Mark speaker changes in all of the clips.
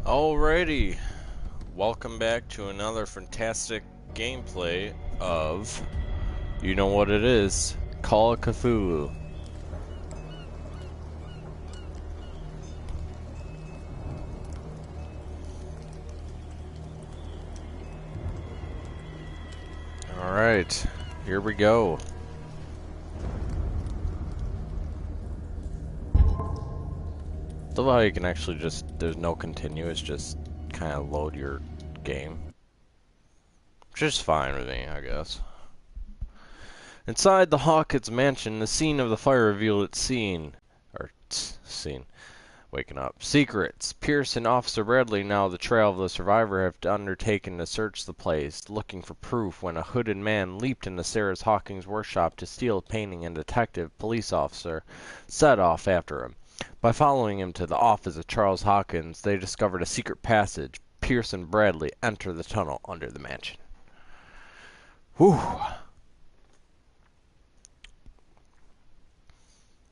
Speaker 1: Alrighty, welcome back to another fantastic gameplay of, you know what it is, Call of Cthulhu. Alright, here we go. Love how you can actually just, there's no continuous, just kind of load your game. Which is fine with me, I guess. Inside the Hawkins mansion, the scene of the fire revealed its scene. Waking up. Secrets. Pierce and Officer Bradley, now the trail of the survivor, have undertaken to search the place, looking for proof when a hooded man leaped into Sarah Hawkins' workshop to steal a painting, and detective police officer set off after him. By following him to the office of Charles Hawkins, they discovered a secret passage. Pierce and Bradley enter the tunnel under the mansion. Whew.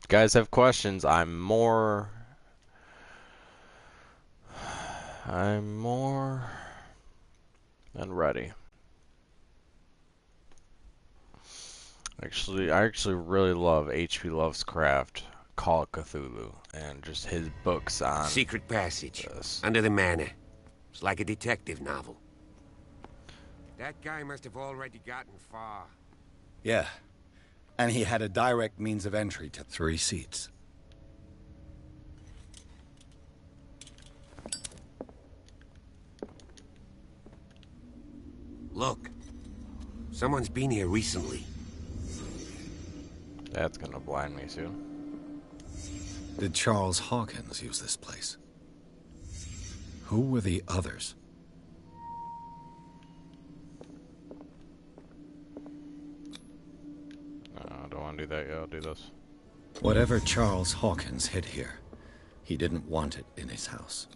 Speaker 1: Guys have questions, I'm more than ready. I actually really love H.P. Lovecraft, Call of Cthulhu, and just his books on
Speaker 2: Secret passage
Speaker 1: this.
Speaker 2: under the manor. It's like a detective novel. That guy must have already gotten far.
Speaker 3: Yeah. And he had a direct means of entry to 3 seats.
Speaker 2: Look. Someone's been here recently.
Speaker 1: That's gonna blind me soon.
Speaker 3: Did Charles Hawkins use this place? Who were the others?
Speaker 1: I don't want to do that yet, I'll do this.
Speaker 3: Whatever Charles Hawkins hid here, he didn't want it in his house.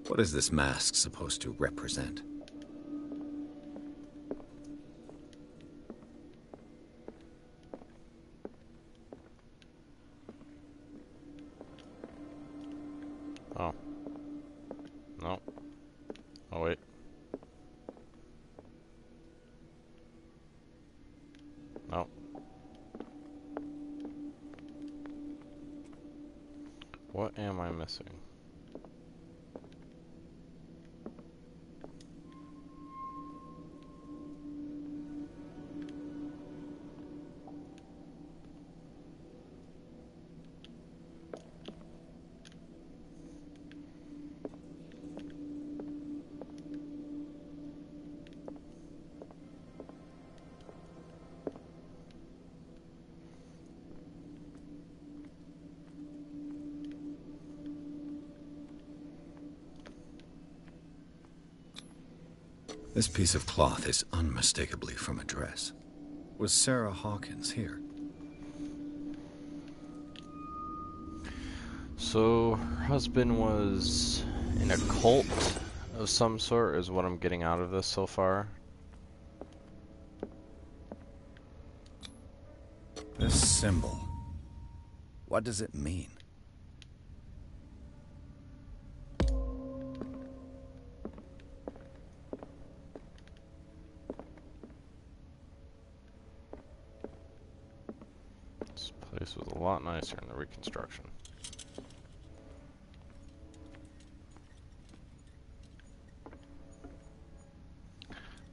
Speaker 3: What is this mask supposed to represent?
Speaker 1: Oh. No. Oh, wait. No. What am I missing?
Speaker 3: This piece of cloth is unmistakably from a dress. Was Sarah Hawkins here?
Speaker 1: So, her husband was in a cult of some sort, is what I'm getting out of this so far.
Speaker 3: This symbol. What does it mean?
Speaker 1: This place was a lot nicer in the reconstruction.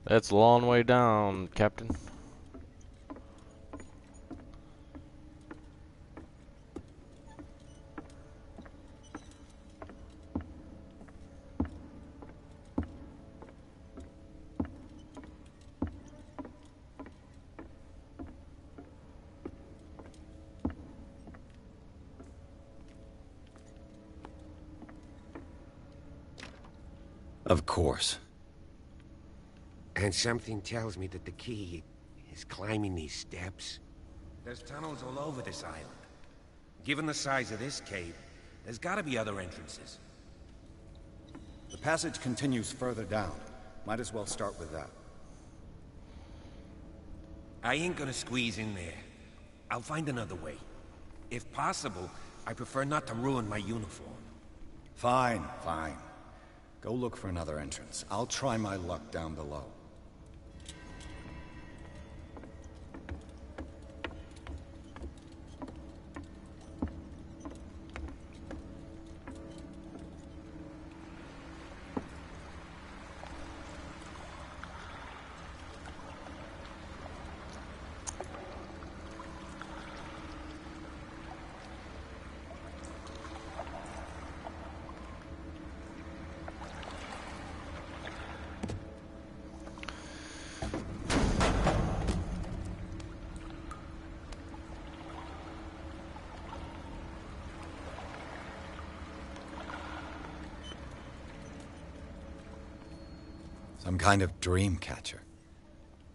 Speaker 1: That's a long way down, Captain.
Speaker 3: Of course.
Speaker 2: And something tells me that the key is climbing these steps. There's tunnels all over this island. Given the size of this cave, there's gotta be other entrances.
Speaker 4: The passage continues further down. Might as well start with that.
Speaker 2: I ain't gonna squeeze in there. I'll find another way. If possible, I prefer not to ruin my uniform.
Speaker 4: Fine, fine. Go look for another entrance. I'll try my luck down below. Some kind of dream catcher.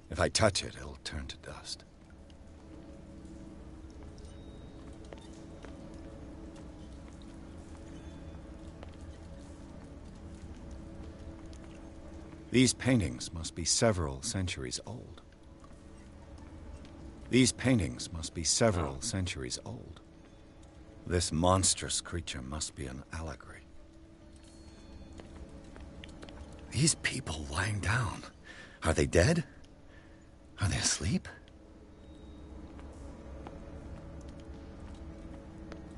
Speaker 4: If I touch it, it'll turn to dust. These paintings must be several centuries old. These paintings must be several centuries old. This monstrous creature must be an allegory. These people lying down, are they dead? Are they asleep?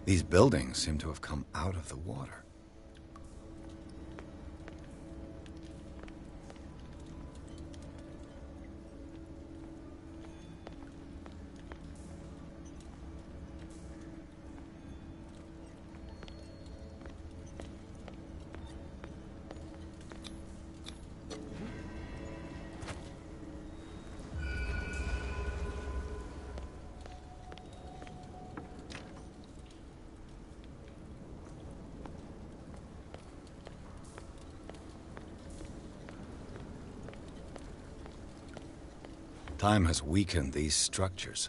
Speaker 4: These buildings seem to have come out of the water. Time has weakened these structures.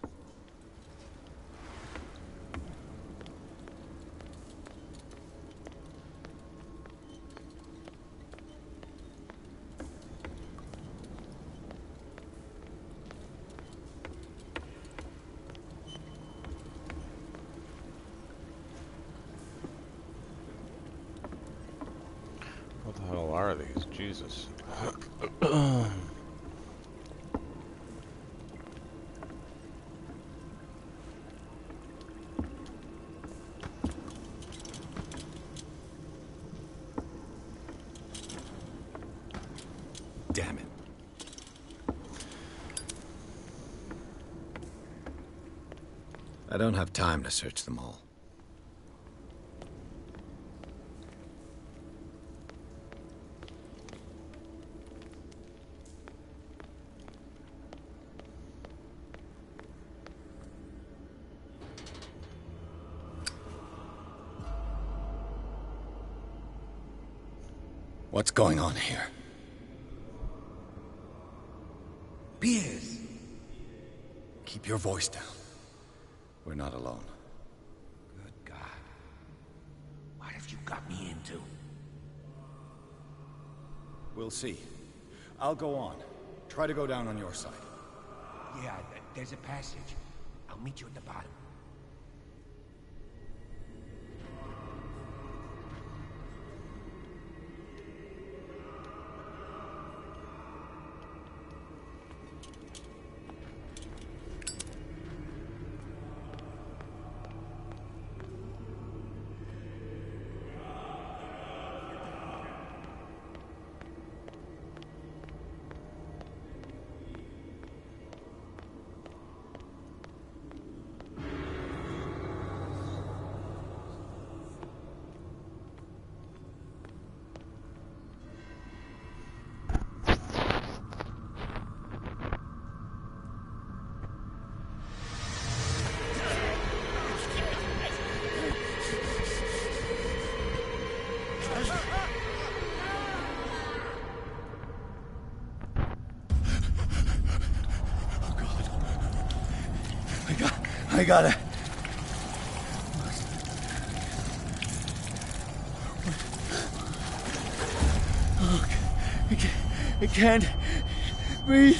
Speaker 1: What the hell are these? Jesus.
Speaker 4: Damn it. I don't have time to search them all. What's going on here?
Speaker 2: Piers!
Speaker 4: Keep your voice down. We're not alone.
Speaker 2: Good God. What have you got me into?
Speaker 4: We'll see. I'll go on. Try to go down on your side.
Speaker 2: Yeah, there's a passage. I'll meet you at the bottom.
Speaker 4: I gotta... Oh, I can't breathe.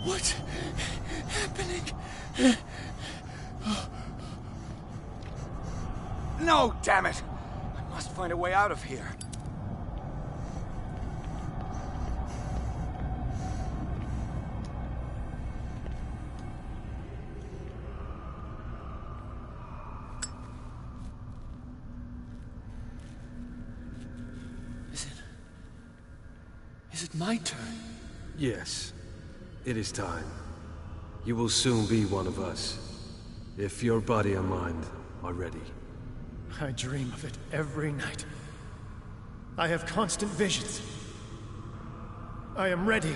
Speaker 4: What's happening? No, damn it! I
Speaker 5: must find a way out of here.
Speaker 6: Is it my turn?
Speaker 7: Yes. It is time. You will soon be one of us. If your body and mind are ready.
Speaker 6: I dream of it every night. I have constant visions. I am ready.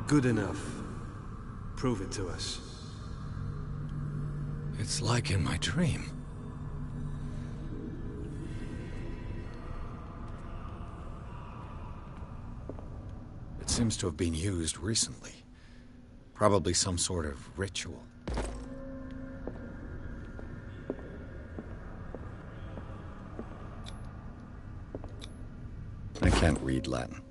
Speaker 7: Good enough. Prove it to us.
Speaker 3: It's like in my dream. It seems to have been used recently. Probably some sort of ritual. I can't read Latin.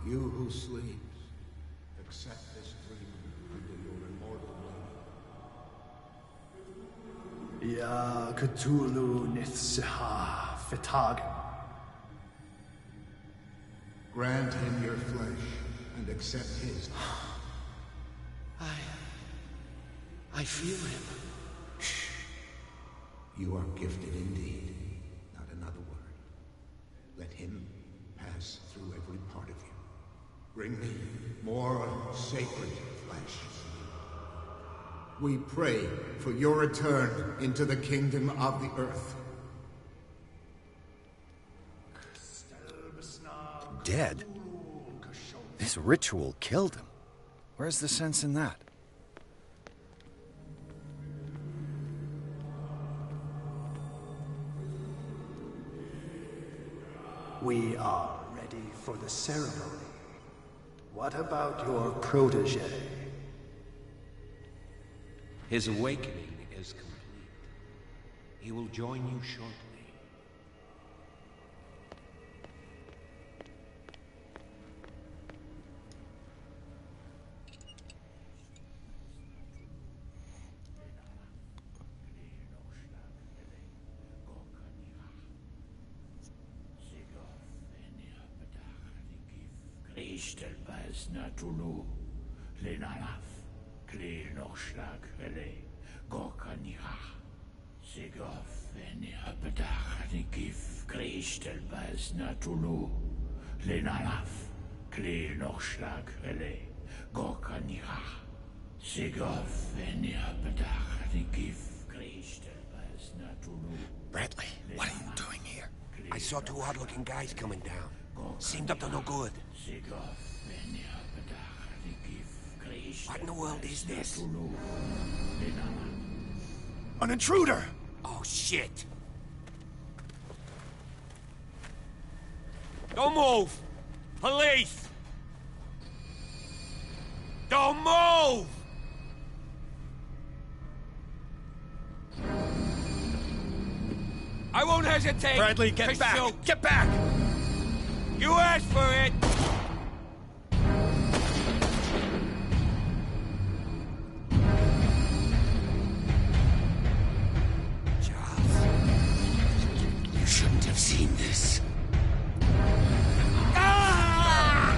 Speaker 8: You who sleeps, accept this dream under your immortal will.
Speaker 6: Ya Cthulhu Nithsiha Fitag.
Speaker 8: Grant him your flesh and accept his.
Speaker 6: I feel him.
Speaker 8: You are gifted indeed. Not another word. Let him pass through every part of you. Bring me more sacred flesh. We pray for your return into the kingdom of the earth.
Speaker 3: Dead? This ritual killed him. Where's the sense in that?
Speaker 6: We are ready for the ceremony. What about your protege?
Speaker 2: His awakening is complete. He will join you shortly.
Speaker 9: Cthulhu, Lenalaf, Kle Nochschlag, Rele, Gorkanirach, Segof, Venipedach, Nikif, Kristelbas, Natulu, Lenalaf, Kle Nochschlag, Rele, Gorkanirach, Segof, Venipedach, Nikif, Kristelbas, Natulu.
Speaker 3: Bradley, what are you doing here?
Speaker 2: I saw two odd-looking guys coming down. Seemed up to no good.
Speaker 9: What in the world is this?
Speaker 6: An intruder!
Speaker 2: Oh, shit! Don't move! Police! Don't move! I won't hesitate!
Speaker 6: Bradley, get
Speaker 2: to
Speaker 6: back!
Speaker 2: shoot.
Speaker 6: Get back!
Speaker 2: You asked for it! Charles, you shouldn't have seen this. Ah!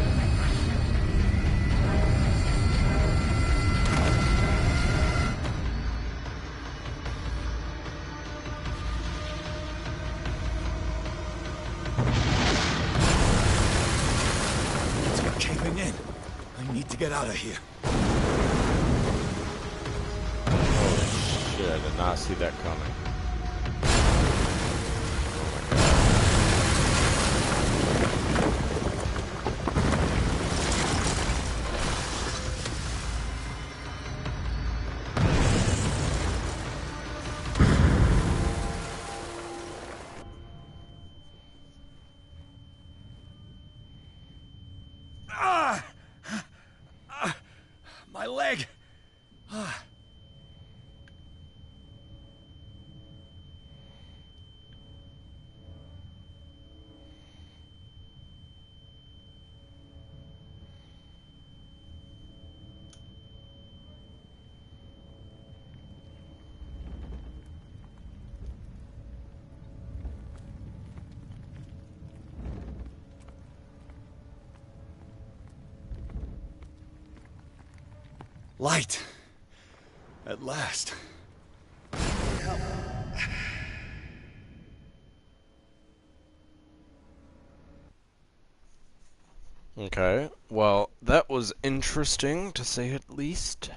Speaker 6: It's caving in. I need to get out of here.
Speaker 1: Shit, I did not see that coming.
Speaker 6: My leg! Light. At last.
Speaker 1: Okay, well, that was interesting, to say at least.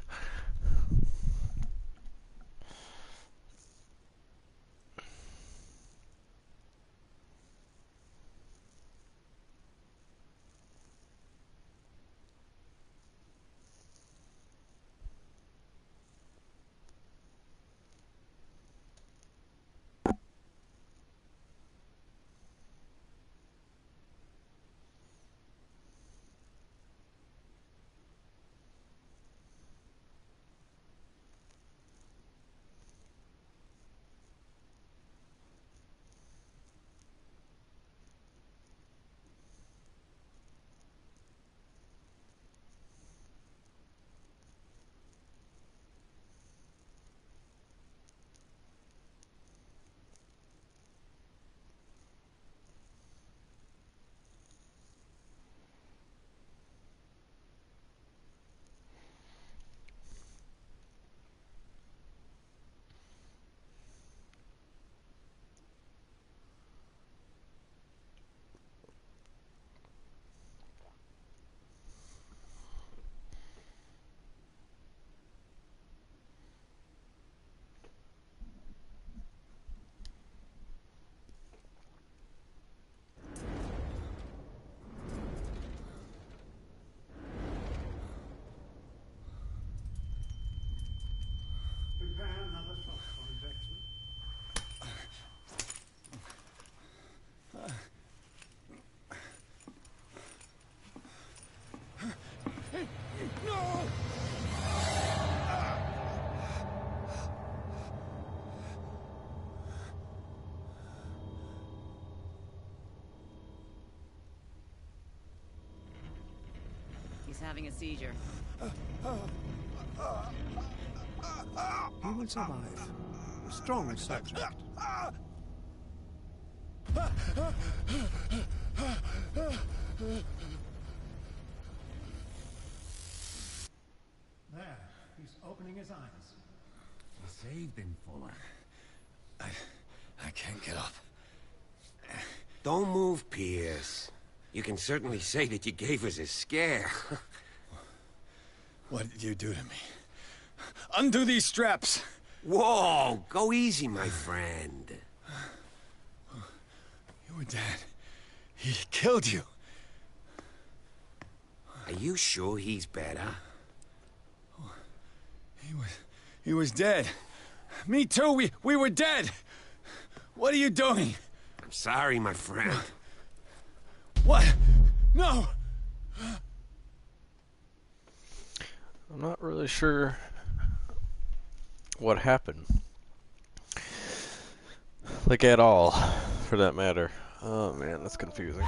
Speaker 5: He's having a seizure.
Speaker 7: He will survive. Strong subject.
Speaker 6: There, he's opening his eyes.
Speaker 2: You saved him, Fuller.
Speaker 4: I can't get up.
Speaker 2: Don't move, Pierce. You can certainly say that you gave us a scare.
Speaker 4: What did you do to me? Undo these straps!
Speaker 2: Whoa! Go easy, my friend.
Speaker 4: Your dad, he killed you.
Speaker 2: Are you sure he's better?
Speaker 4: He was dead. Me too. We were dead. What are you doing?
Speaker 2: I'm sorry, my friend.
Speaker 4: What? No!
Speaker 1: I'm not really sure what happened. Like, at all, for that matter. Oh man, that's confusing.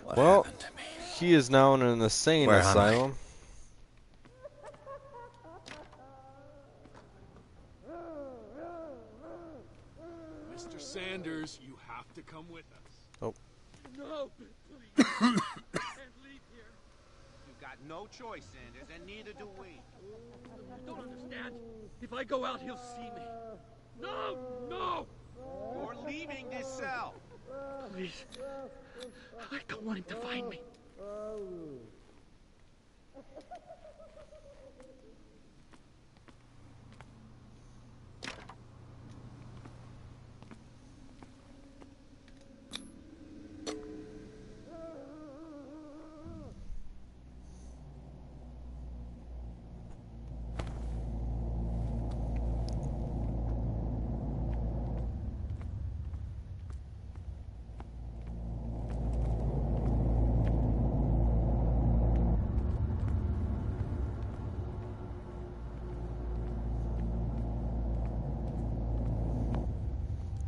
Speaker 4: What
Speaker 1: Well,
Speaker 4: happened to me?
Speaker 1: he is now in an insane
Speaker 4: Where am I?
Speaker 1: asylum.
Speaker 10: Mr. Sanders, you have to come with us.
Speaker 1: Oh.
Speaker 10: No, please. Can't leave here.
Speaker 2: You've got no choice, Sanders, and neither do we.
Speaker 10: You don't understand. If I go out, he'll see me. No! No!
Speaker 2: You're leaving this cell.
Speaker 10: Please. I don't want him to find me.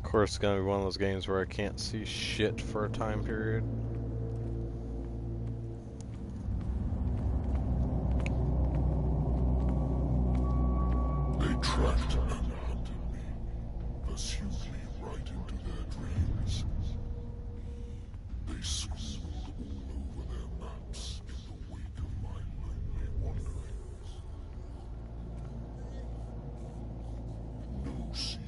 Speaker 1: Of course, it's gonna be one of those games where I can't see shit for a time period.
Speaker 9: They tracked and hunted me, pursued me right into their dreams. They scribbled all over their maps in the wake of my lonely wanderings. No sea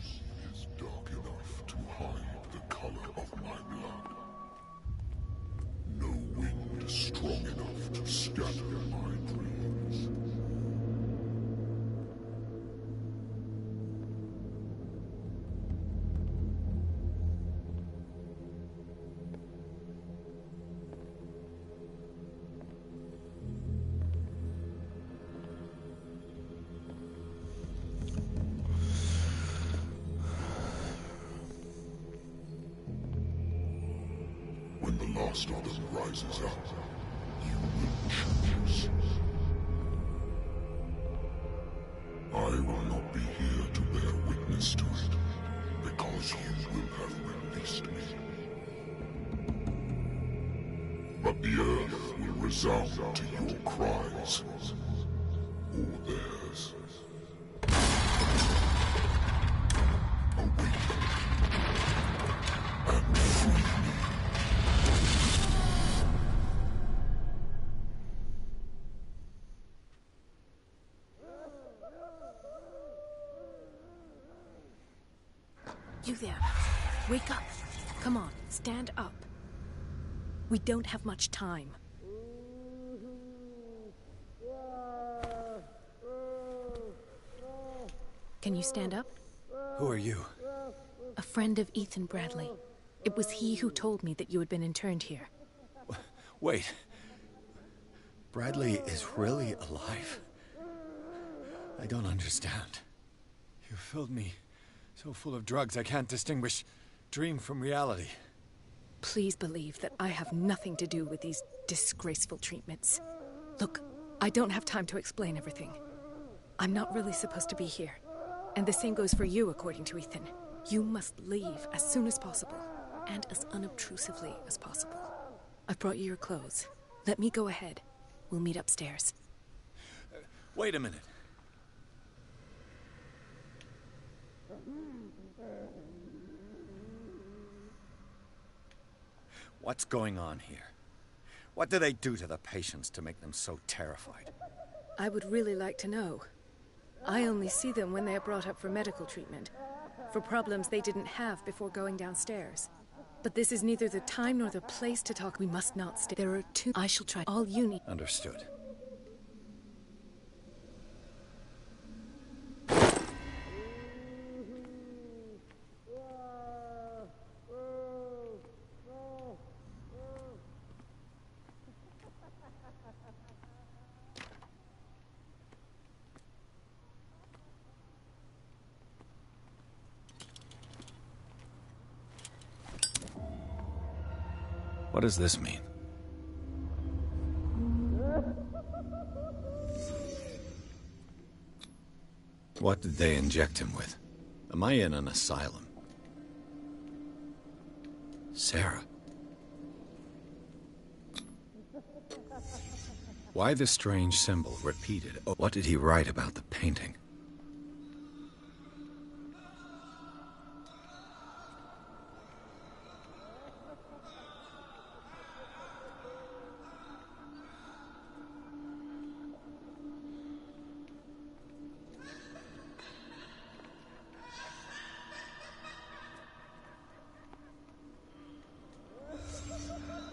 Speaker 9: is dark enough to hide the color of my blood. No wind strong enough to scatter my dreams. When the last of them rises up, you will choose. I will not be here to bear witness to it, because you will have released me. But the earth will resound to your cries, or theirs. Awaken and free me.
Speaker 11: You there. Wake up. Come on, stand up. We don't have much time. Can you stand up?
Speaker 4: Who are you?
Speaker 11: A friend of Ethan Bradley. It was he who told me that you had been interned here.
Speaker 4: Wait. Bradley is really alive? I don't understand. You filled me so full of drugs I can't distinguish dream from reality.
Speaker 11: Please believe that I have nothing to do with these disgraceful treatments. Look, I don't have time to explain everything. I'm not really supposed to be here. And the same goes for you, according to Ethan. You must leave as soon as possible, and as unobtrusively as possible. I've brought you your clothes. Let me go ahead. We'll meet upstairs.
Speaker 4: Wait a minute. What's going on here? What do they do to the patients to make them so terrified?
Speaker 11: I would really like to know. I only see them when they are brought up for medical treatment, for problems they didn't have before going downstairs. But this is neither the time nor the place to talk. We must not stay. There are two. I shall try all you need.
Speaker 4: Understood.
Speaker 3: What does this mean? What did they inject him with? Am I in an asylum? Sarah. Why the strange symbol repeated? Oh, what did he write about the painting?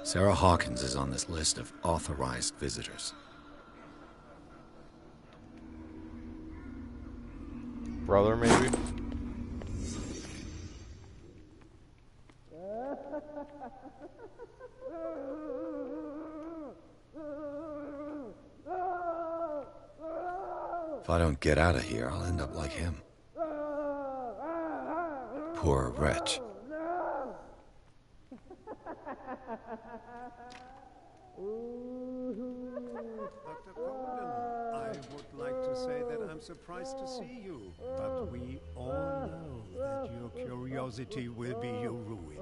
Speaker 3: Sarah Hawkins is on this list of authorized visitors.
Speaker 1: Brother, maybe?
Speaker 3: If I don't get out of here, I'll end up like him. Poor wretch.
Speaker 4: Dr. Colden, I would like to say that I'm surprised to see you, but we all know that your curiosity will be your ruin.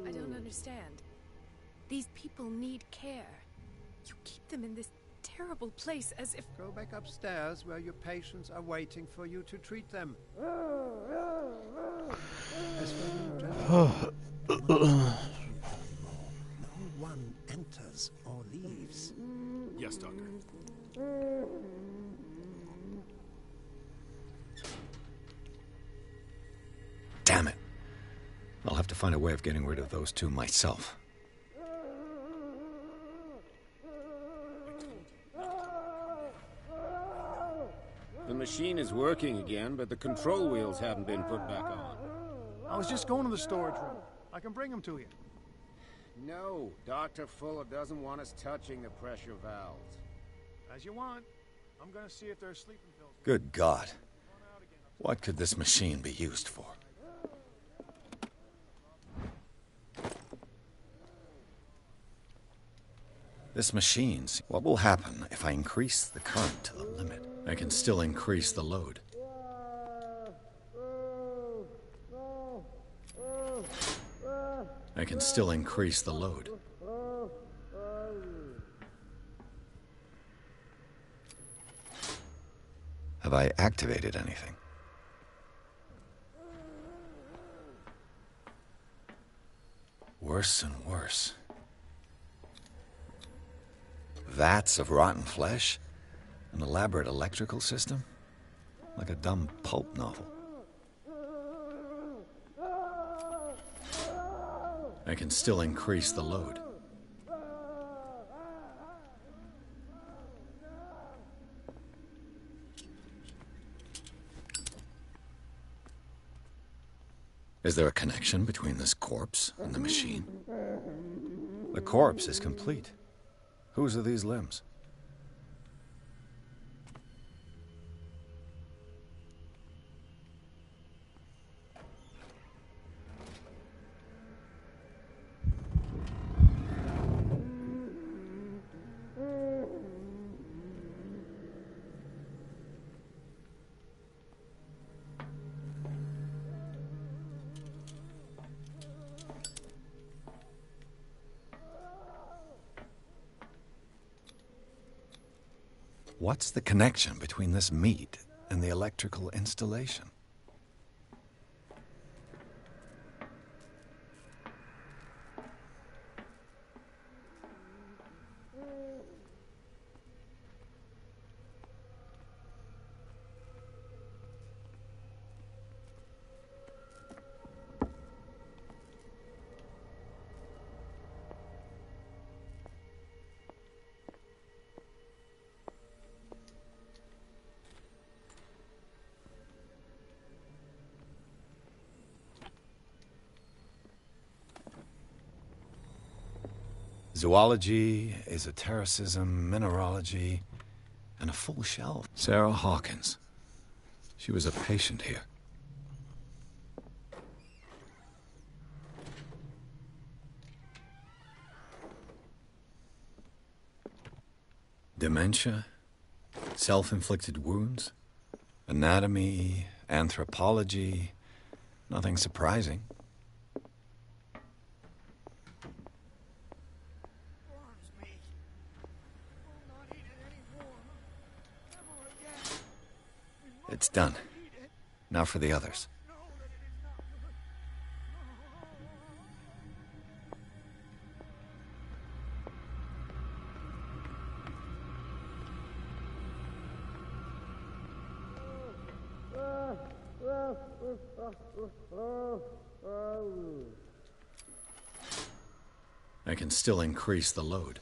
Speaker 11: I don't understand. These people need care. You keep them in this terrible place as if...
Speaker 4: Go back upstairs where your patients are waiting for you to treat them. As for you, gentlemen, no one enters or leaves.
Speaker 6: Yes, Doctor.
Speaker 3: Damn it. I'll have to find a way of getting rid of those two myself.
Speaker 12: The machine is working again, but the control wheels haven't been put back on.
Speaker 6: I was just going to the storage room. I can bring them to you.
Speaker 12: No, Dr. Fuller doesn't want us touching the pressure valves.
Speaker 6: As you want. I'm going to see if there's sleeping pills.
Speaker 3: Good God. What could this machine be used for? This machine's... What will happen if I increase the current to the limit? I can still increase the load. I can still increase the load. Have I activated anything? Worse and worse. Vats of rotten flesh? An elaborate electrical system? Like a dumb pulp novel. I can still increase the load. Is there a connection between this corpse and the machine? The corpse is complete. Whose are these limbs? What's the connection between this meat and the electrical installation? Zoology, esotericism, mineralogy, and a full shelf. Sarah Hawkins. She was a patient here. Dementia? Self-inflicted wounds? Anatomy? Anthropology? Nothing surprising. It's done. Now for the others. I can still increase the load.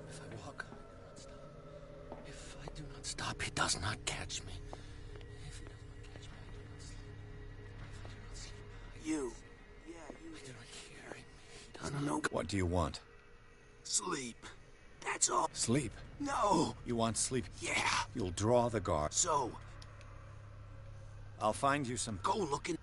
Speaker 13: If I walk, if I do not stop, he does not catch me. If he does not catch me, I do not sleep. If I do not sleep, you. Yeah, you. I do not hear him. He does not know.
Speaker 3: What do you want?
Speaker 13: Sleep. That's all.
Speaker 3: Sleep?
Speaker 13: No.
Speaker 3: You want sleep?
Speaker 13: Yeah.
Speaker 3: You'll draw the guard.
Speaker 13: So.
Speaker 3: I'll find you some...
Speaker 13: Go looking.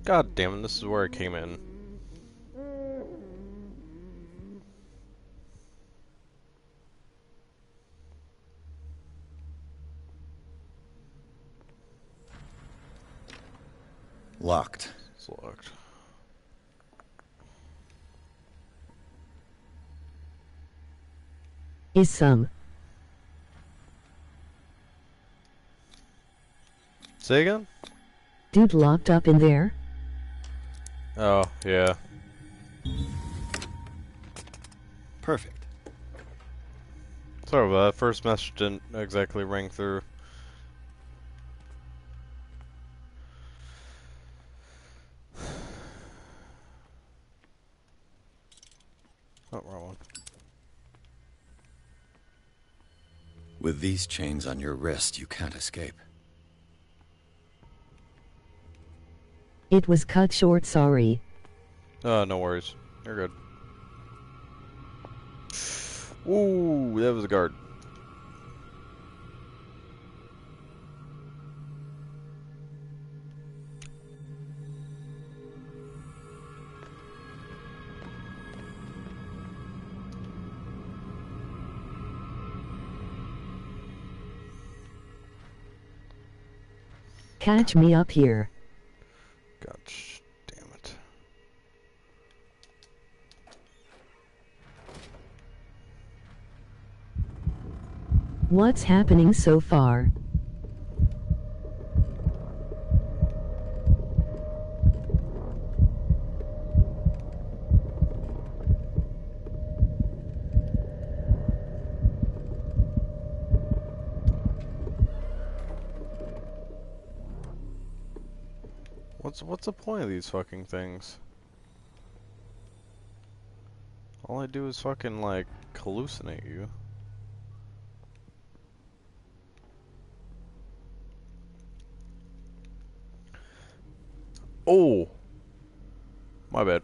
Speaker 1: God damn it, this is where I came in.
Speaker 3: Locked.
Speaker 1: It's locked.
Speaker 14: Is some.
Speaker 1: Say again?
Speaker 14: Dude locked up in there?
Speaker 1: Oh, yeah.
Speaker 3: Perfect.
Speaker 1: Sorry about that. First message didn't exactly ring through. Oh, wrong one.
Speaker 3: With these chains on your wrist, you can't escape.
Speaker 14: It was cut short, sorry.
Speaker 1: No worries. You're good. Ooh, that was a guard.
Speaker 14: Catch me up here.
Speaker 1: Gosh, damn it.
Speaker 14: What's happening so far?
Speaker 1: What's the point of these fucking things? All I do is fucking like hallucinate you. Oh, my bad.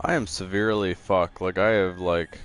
Speaker 1: I am severely fucked. Like, I have, like...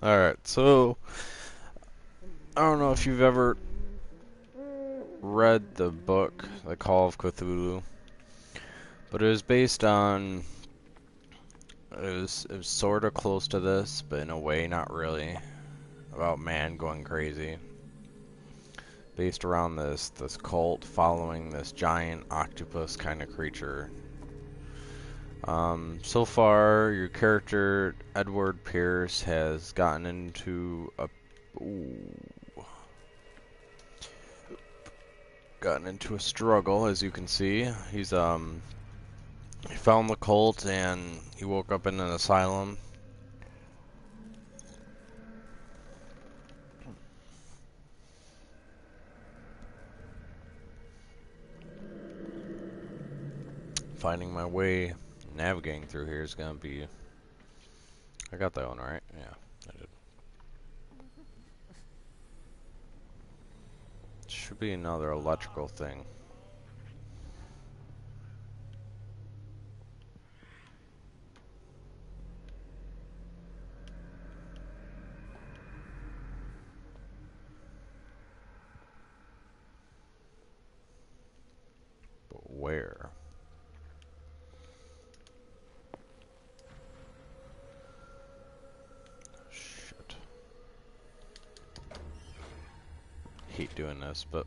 Speaker 1: Alright, so I don't know if you've ever read the book, The Call of Cthulhu, but it was based on, it was sort of close to this, but in a way not really, about man going crazy. Based around this cult following this giant octopus kind of creature. So far, your character, Edward Pierce, has gotten into a struggle, as you can see. He's he found the cult and he woke up in an asylum. Finding my way, navigating through here is gonna be. I got that one right. Yeah, I did. Should be another electrical thing. But where? Shit. Hate doing this, but.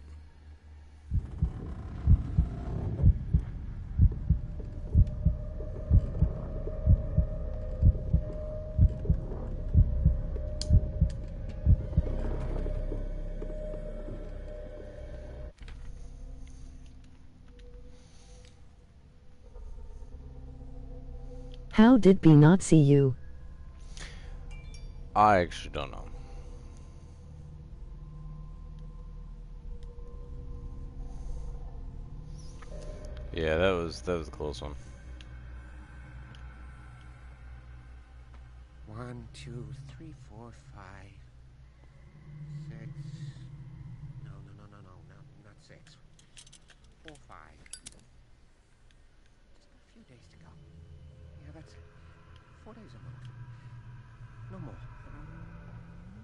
Speaker 14: How did B not see you?
Speaker 1: I actually don't know. Yeah, that was a close one.
Speaker 2: 1, 2, 3, 4, 5, 6. No, not 6. 4, 5. Just a few days to go. Yeah, that's 4 days or more. No more.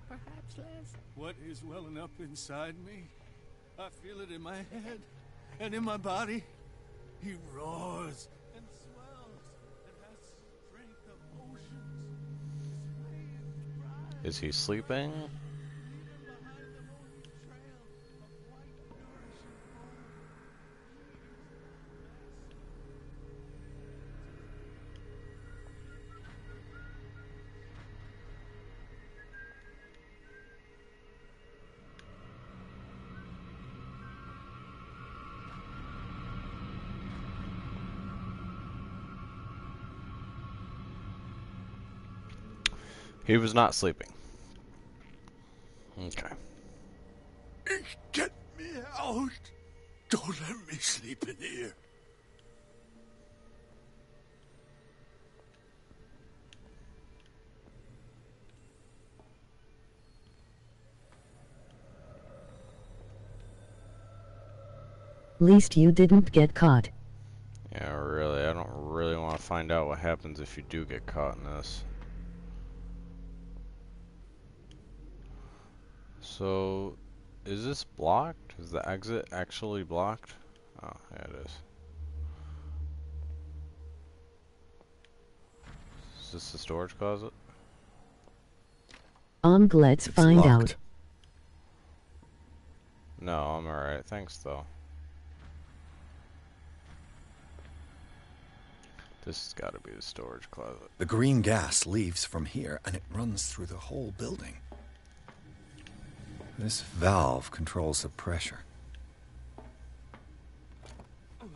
Speaker 2: Perhaps less.
Speaker 4: What is welling up inside me? I feel it in my head and in my body. He roars and swells and has strength of oceans.
Speaker 1: Is he sleeping? He was not sleeping. Okay.
Speaker 4: Get me out! Don't let me sleep in here.
Speaker 14: Least you didn't get caught.
Speaker 1: Yeah, really. I don't really want to find out what happens if you do get caught in this. So, is this blocked? Is the exit actually blocked? Oh, yeah, it is. Is this the storage closet?
Speaker 14: Let's find
Speaker 3: locked.
Speaker 14: out.
Speaker 1: No, I'm alright. Thanks, though. This has got to be the storage closet.
Speaker 3: The green gas leaves from here and it runs through the whole building. This valve controls the pressure.
Speaker 1: I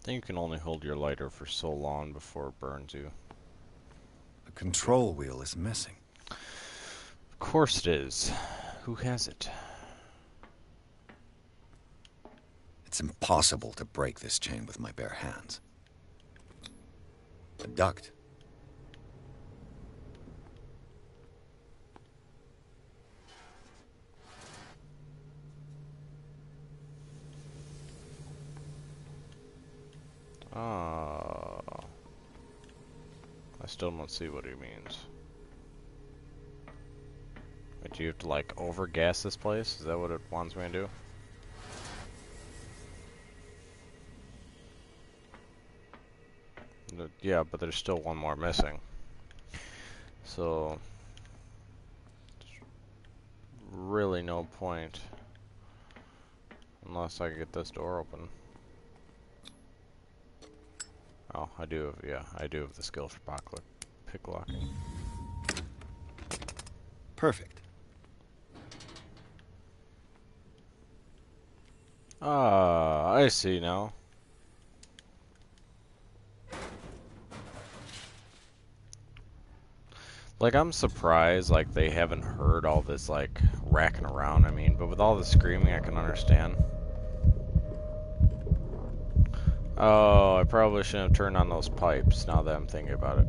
Speaker 1: think you can only hold your lighter for so long before it burns you.
Speaker 3: The control wheel is missing.
Speaker 1: Of course it is. Who has it?
Speaker 3: It's impossible to break this chain with my bare hands. A duct.
Speaker 1: Oh. I still don't see what he means. Wait, do you have to, like, over-gas this place? Is that what it wants me to do? Yeah, but there's still one more missing. So, really no point. Unless I get this door open. Oh, I do have, yeah, I do have the skill for pick locking.
Speaker 3: Perfect.
Speaker 1: Ah, I see now. Like, I'm surprised, like, they haven't heard all this, like, racking around, I mean, but with all the screaming, I can understand. Oh, I probably shouldn't have turned on those pipes, now that I'm thinking about it.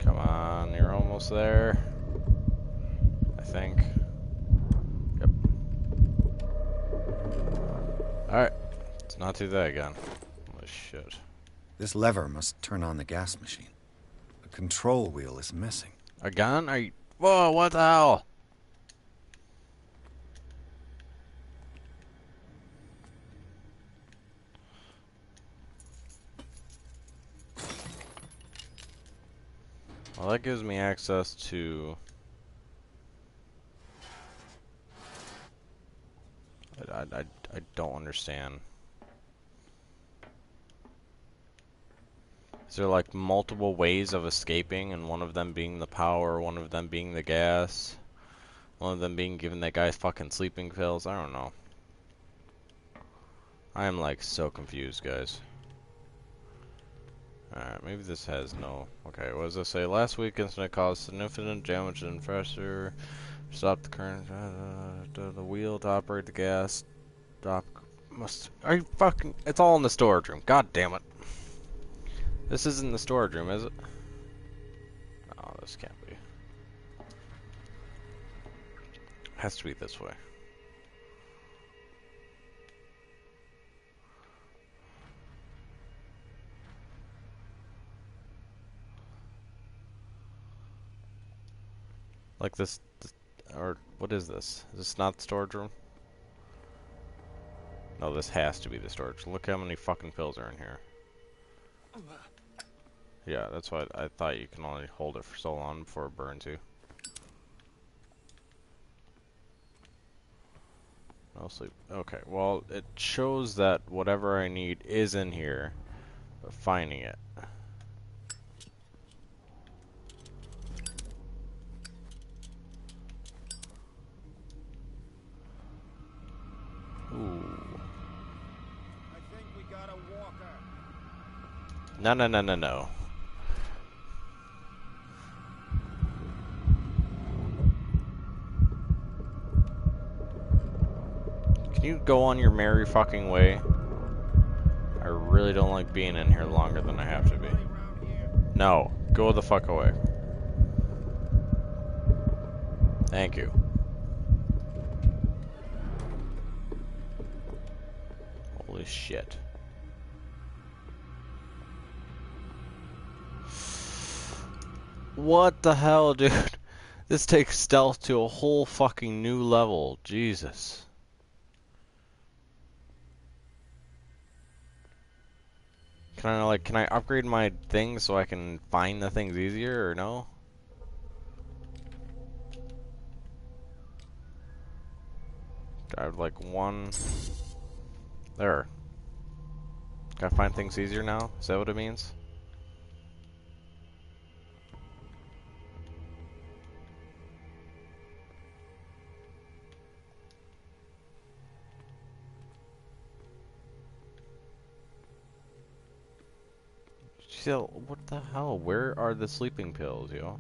Speaker 1: Come on, you're almost there. I think. Yep. Alright, let's not do that again. Holy shit.
Speaker 3: This lever must turn on the gas machine. The control wheel is missing.
Speaker 1: A gun? Are you... Whoa, what the hell? Well, that gives me access to... I don't understand. Is there like multiple ways of escaping, and one of them being the power, one of them being the gas, one of them being giving that guy fucking sleeping pills? I don't know. I am like so confused, guys. Alright, maybe this has no... Okay, what does this say? Last week incident caused significant damage to the infrastructure. Stop the current... the wheel to operate the gas. Stop... Must... Are you fucking... It's all in the storage room. God damn it. This isn't the storage room, is it? Oh, this can't be. Has to be this way. Like this, or what is this? Is this not the storage room? No, this has to be the storage. Look how many fucking pills are in here. Yeah, that's why I thought you can only hold it for so long before it burns you. No sleep. Okay, well, it shows that whatever I need is in here, but finding it. Ooh.
Speaker 12: I think we got a walker.
Speaker 1: No, no, no, no, no. Can you go on your merry fucking way? I really don't like being in here longer than I have to be. No, go the fuck away. Thank you. Holy shit. What the hell, dude? This takes stealth to a whole fucking new level. Jesus. Can I upgrade my things so I can find the things easier, or no? I have like one... There. Can I find things easier now? Is that what it means? Still, what the hell? Where are the sleeping pills, yo?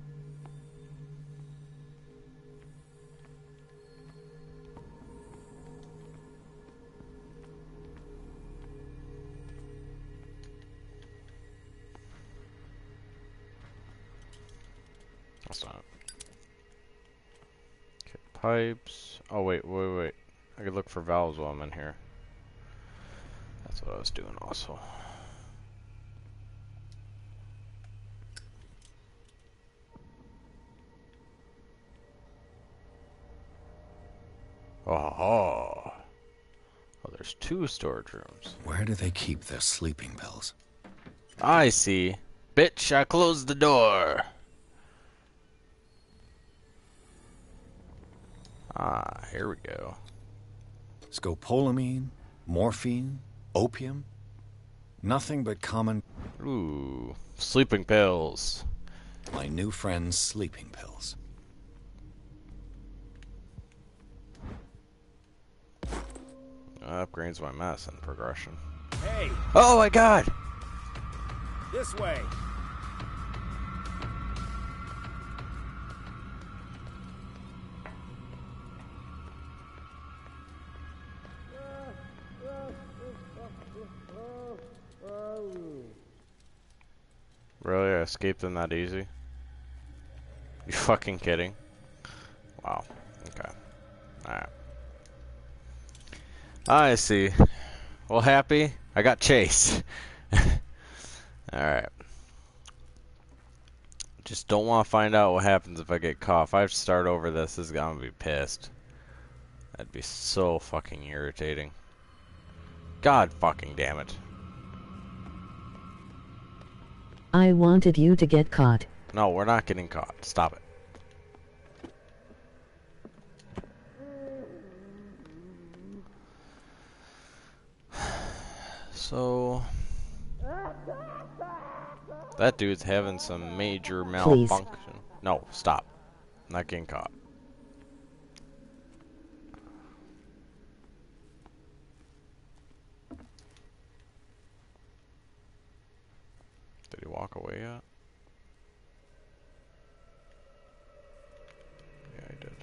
Speaker 1: That's not it. Okay, pipes. Oh, wait. I could look for valves while I'm in here. That's what I was doing also. Oh, there's 2 storage rooms.
Speaker 3: Where do they keep their sleeping pills?
Speaker 1: I see. Bitch, I closed the door. Ah, here we go.
Speaker 3: Scopolamine, morphine, opium. Nothing but common...
Speaker 1: Ooh, sleeping pills.
Speaker 3: My new friend's sleeping pills.
Speaker 1: Upgrades my medicine progression.
Speaker 12: Hey!
Speaker 1: Oh my god!
Speaker 12: This way!
Speaker 1: Really? I escaped them that easy? You fucking kidding? Wow. Okay. Alright. I see. Well, happy? I got chased. Alright. Just don't want to find out what happens if I get caught. If I have to start over this is gonna be pissed. That'd be so fucking irritating. God fucking damn it.
Speaker 14: I wanted you to get caught.
Speaker 1: No, we're not getting caught. Stop it. So... that dude's having some major malfunction. Please. No, stop. I'm not getting caught. Did he walk away yet? Yeah, he did.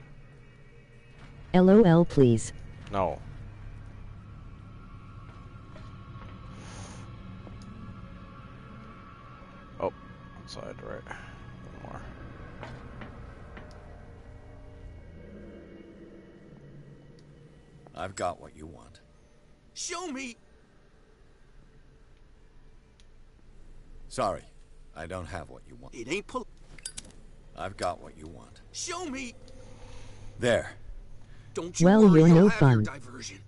Speaker 14: LOL, please.
Speaker 1: No. Oh, outside, right. One more.
Speaker 3: I've got what you want.
Speaker 13: Show me!
Speaker 3: Sorry, I don't have what you want.
Speaker 13: It ain't
Speaker 3: I've got what you want.
Speaker 13: Show me!
Speaker 3: There.
Speaker 13: Don't you
Speaker 14: well,
Speaker 13: worry,
Speaker 14: you're
Speaker 13: you'll
Speaker 14: no
Speaker 13: have
Speaker 14: fun.
Speaker 13: Your diversion.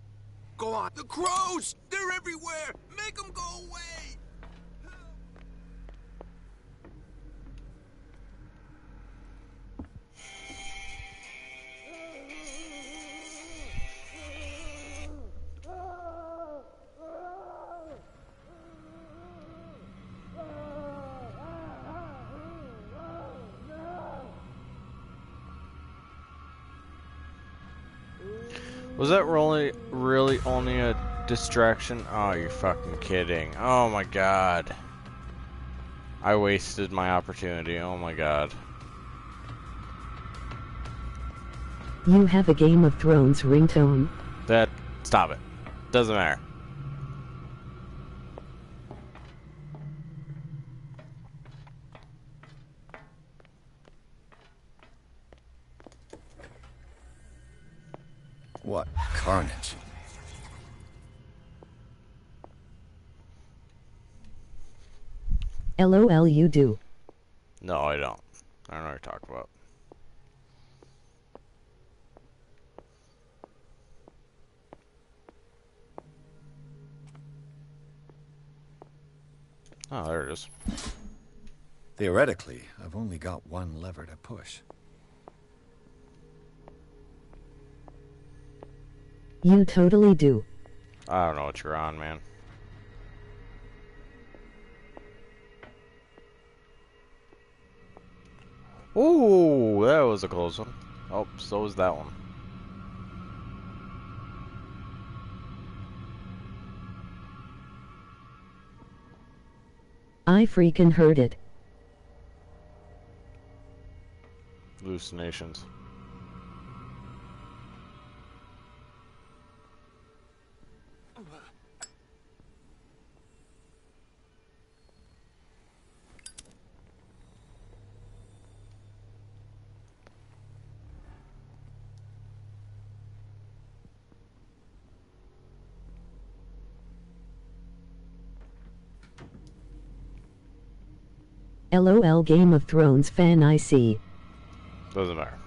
Speaker 13: Go on. The crows! They're everywhere! Make them go away!
Speaker 1: Was that really only a distraction? Oh, you're fucking kidding. Oh my god. I wasted my opportunity. Oh my god.
Speaker 14: You have a Game of Thrones ringtone.
Speaker 1: Stop it. Doesn't matter.
Speaker 3: What carnage.
Speaker 14: LOL, you do.
Speaker 1: No, I don't. I don't know what you're talking about. Oh, there it is.
Speaker 3: Theoretically, I've only got one lever to push.
Speaker 14: You totally do.
Speaker 1: I don't know what you're on, man. Ooh, that was a close one. Oh, so was that one.
Speaker 14: I freaking heard it.
Speaker 1: Hallucinations.
Speaker 14: LOL Game of Thrones fan I see.
Speaker 1: Doesn't matter.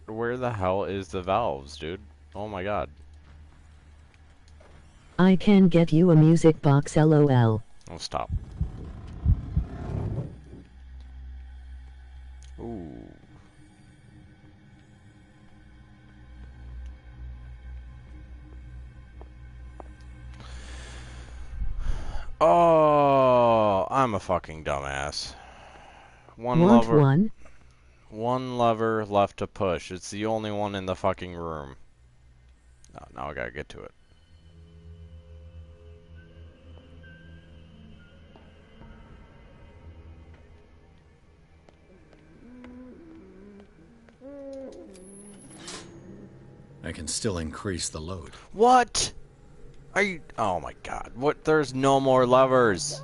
Speaker 1: Where the hell is the valves, dude? Oh my god.
Speaker 14: I can get you a music box LOL.
Speaker 1: Oh, stop. Ooh. Oh, I'm a fucking dumbass. One lever left to push. It's the only one in the fucking room. Oh, now I gotta get to it.
Speaker 3: I can still increase the load.
Speaker 1: What? Are you? Oh my god! What? There's no more levers.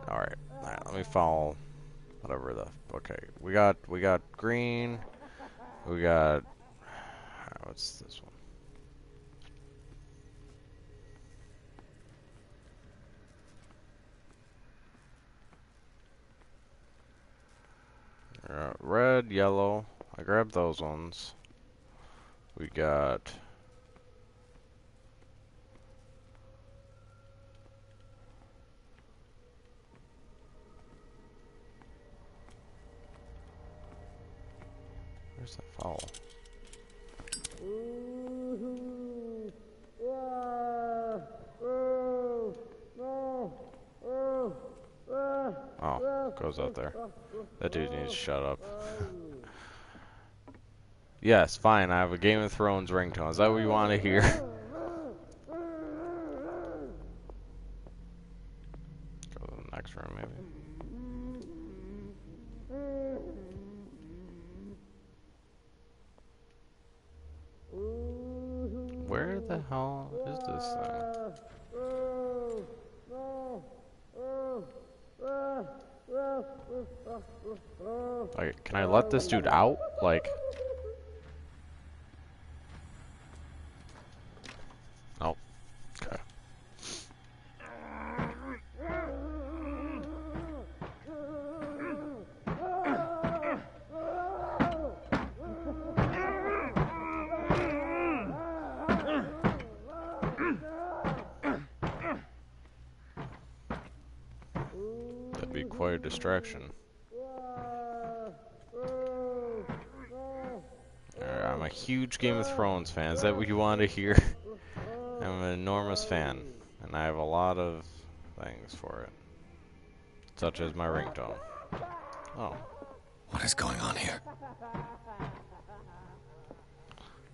Speaker 1: All right. Let me follow. Whatever the. Okay. We got green. We got. What's this one? Red, yellow. I grabbed those ones. We got. Where's that foul? Oh, goes out there. That dude needs to shut up. Yes, fine. I have a Game of Thrones ringtone. Is that what you want to hear? Go to the next room, maybe. Where the hell is this thing? Like, can I let this dude out? Like... Oh. Okay. That'd be quite a distraction. I'm a huge Game of Thrones fan. Is that what you want to hear? I'm an enormous fan, and I have a lot of things for it, such as my ringtone. Oh.
Speaker 3: What is going on here?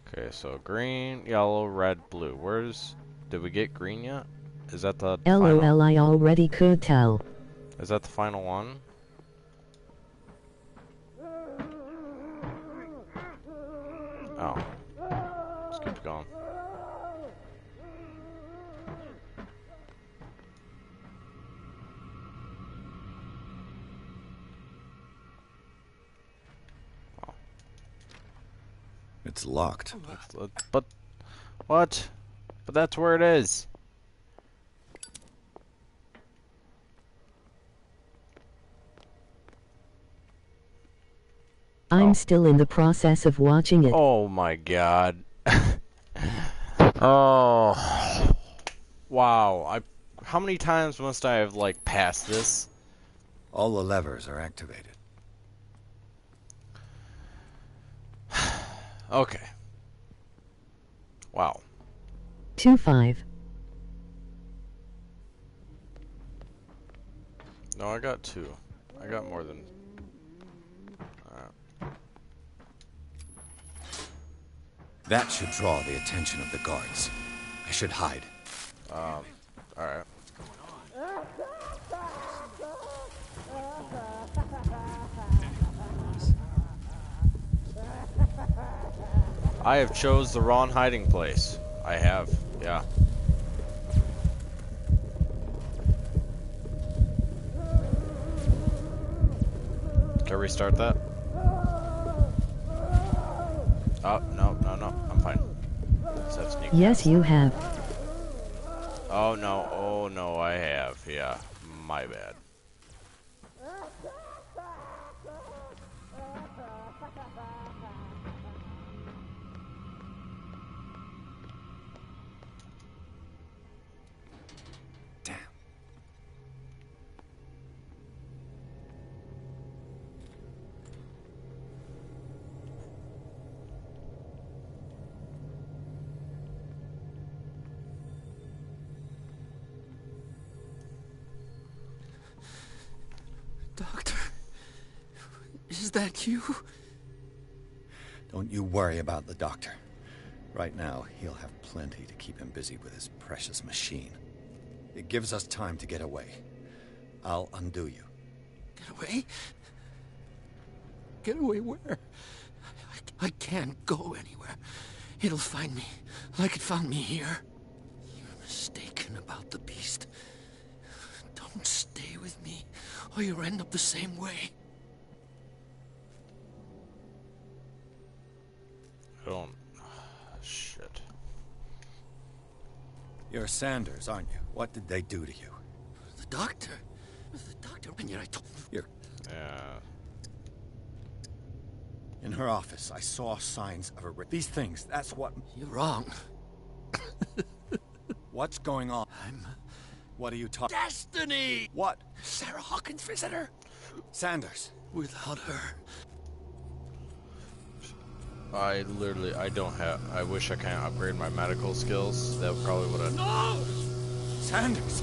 Speaker 1: Okay, so green, yellow, red, blue. Did we get green yet? Is that the final?
Speaker 14: LOL I already could tell.
Speaker 1: Is that the final one? Oh. Let's keep going. Oh.
Speaker 3: It's locked.
Speaker 1: But what? But that's where it is.
Speaker 14: I'm still in the process of watching it.
Speaker 1: Oh my god. Oh. Wow. How many times must I have, like, passed this?
Speaker 3: All the levers are activated.
Speaker 1: Okay. Wow.
Speaker 14: 2-5.
Speaker 1: No, I got 2. I got more than...
Speaker 3: That should draw the attention of the guards. I should hide.
Speaker 1: Alright. I have chose the wrong hiding place. I have, yeah. Can I restart that? Oh, no, no, no. I'm fine.
Speaker 14: Yes, you have.
Speaker 1: Oh, no. Oh, no, I have. Yeah, my bad.
Speaker 13: Doctor, is that you?
Speaker 3: Don't you worry about the doctor. Right now, he'll have plenty to keep him busy with his precious machine. It gives us time to get away. I'll undo you.
Speaker 13: Get away? Get away where? I can't go anywhere. It'll find me, like it found me here. You're mistaken about the beast. Don't stay with me, or you'll end up the same way.
Speaker 1: I don't... Shit.
Speaker 3: You're Sanders, aren't you? What did they do to you?
Speaker 13: The doctor, and yet I told you.
Speaker 1: Yeah.
Speaker 3: In her office, I saw signs of a... These things, that's what...
Speaker 13: You're wrong.
Speaker 3: What's going on? What are you talking...
Speaker 13: Destiny!
Speaker 3: What?
Speaker 13: Sarah Hawkins' visitor.
Speaker 3: Sanders.
Speaker 13: Without her...
Speaker 1: I don't have... I wish I can upgrade my medical skills. That probably would have...
Speaker 10: No!
Speaker 3: Sanders!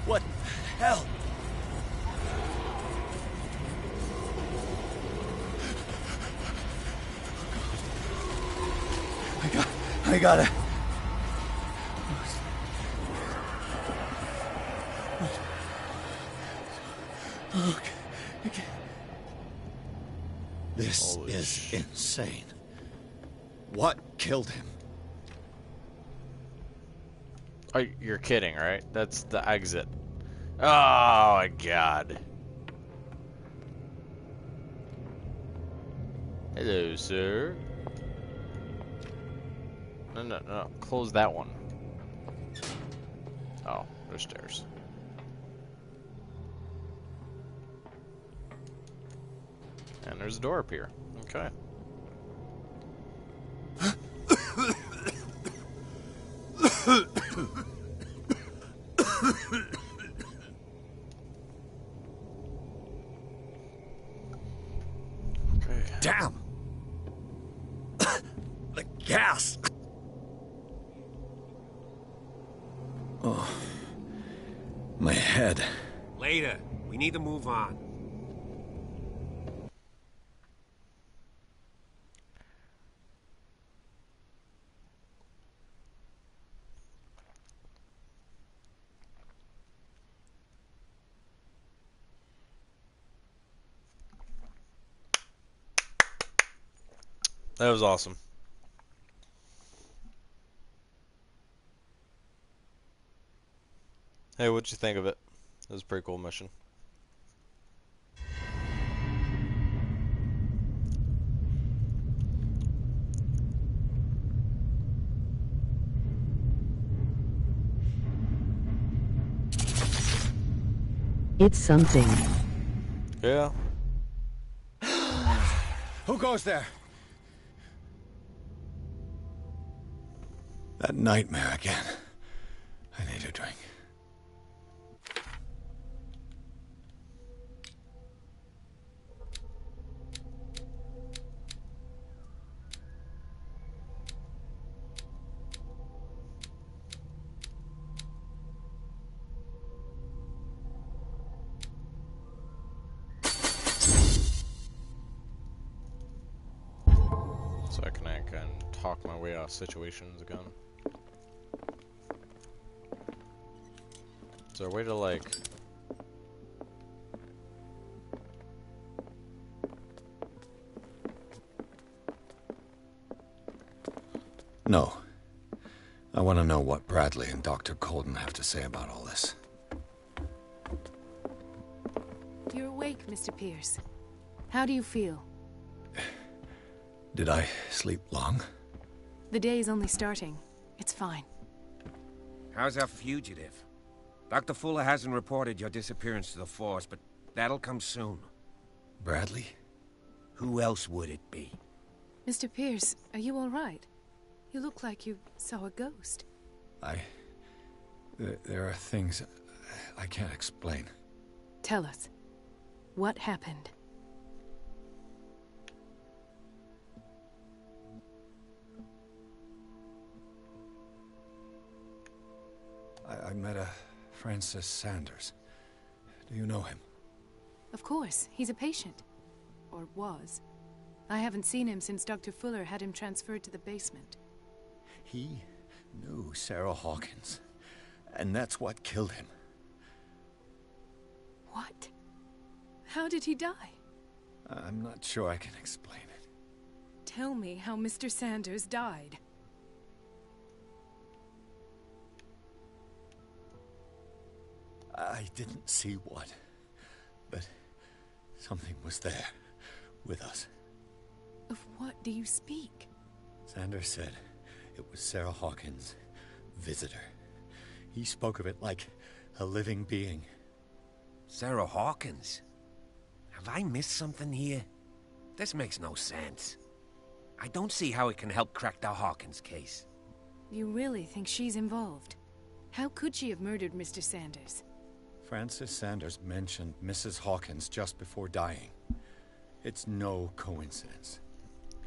Speaker 3: What the hell? I gotta... Okay. This is insane. What killed him?
Speaker 1: Oh, you're kidding, right? That's the exit. Oh my god. Hello, sir. No. Close that one. Oh, there's stairs. And there's a door up here. Okay.
Speaker 3: Damn! The gas! Oh. My head.
Speaker 2: Later. We need to move on.
Speaker 1: That was awesome. Hey, what'd you think of it? It was a pretty cool mission.
Speaker 14: It's something.
Speaker 1: Yeah.
Speaker 3: Who goes there? That nightmare again. I need a drink.
Speaker 1: So I can talk my way out of situations again. Is there a way to, like...
Speaker 3: No. I want to know what Bradley and Dr. Colden have to say about all this.
Speaker 11: You're awake, Mr. Pierce. How do you feel?
Speaker 3: Did I sleep long?
Speaker 11: The day is only starting. It's fine.
Speaker 2: How's our fugitive? Dr. Fuller hasn't reported your disappearance to the Force, but that'll come soon.
Speaker 3: Bradley?
Speaker 2: Who else would it be?
Speaker 11: Mr. Pierce, are you all right? You look like you saw a ghost.
Speaker 3: There are things I can't explain.
Speaker 11: Tell us. What happened?
Speaker 3: I met a Francis Sanders. Do you know him?
Speaker 11: Of course, he's a patient. Or was. I haven't seen him since Dr. Fuller had him transferred to the basement.
Speaker 3: He knew Sarah Hawkins, and that's what killed him.
Speaker 11: What? How did he die?
Speaker 3: I'm not sure I can explain it.
Speaker 11: Tell me how Mr. Sanders died.
Speaker 3: I didn't see what, but something was there, with us.
Speaker 11: Of what do you speak?
Speaker 3: Sanders said it was Sarah Hawkins' visitor. He spoke of it like a living being.
Speaker 2: Sarah Hawkins? Have I missed something here? This makes no sense. I don't see how it can help crack the Hawkins case.
Speaker 11: You really think she's involved? How could she have murdered Mr. Sanders?
Speaker 3: Francis Sanders mentioned Mrs. Hawkins just before dying. It's no coincidence.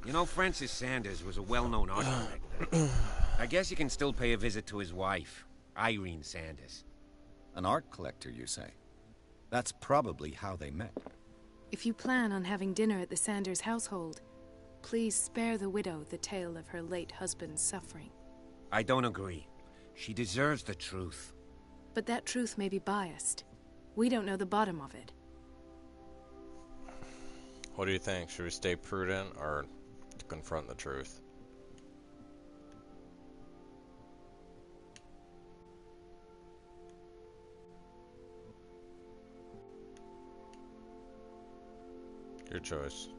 Speaker 2: You know, Francis Sanders was a well-known art collector. I guess you can still pay a visit to his wife, Irene Sanders.
Speaker 3: An art collector, you say? That's probably how they met.
Speaker 11: If you plan on having dinner at the Sanders household, please spare the widow the tale of her late husband's suffering.
Speaker 2: I don't agree. She deserves the truth.
Speaker 11: But that truth may be biased. We don't know the bottom of it.
Speaker 1: What do you think? Should we stay prudent or confront the truth? Your choice.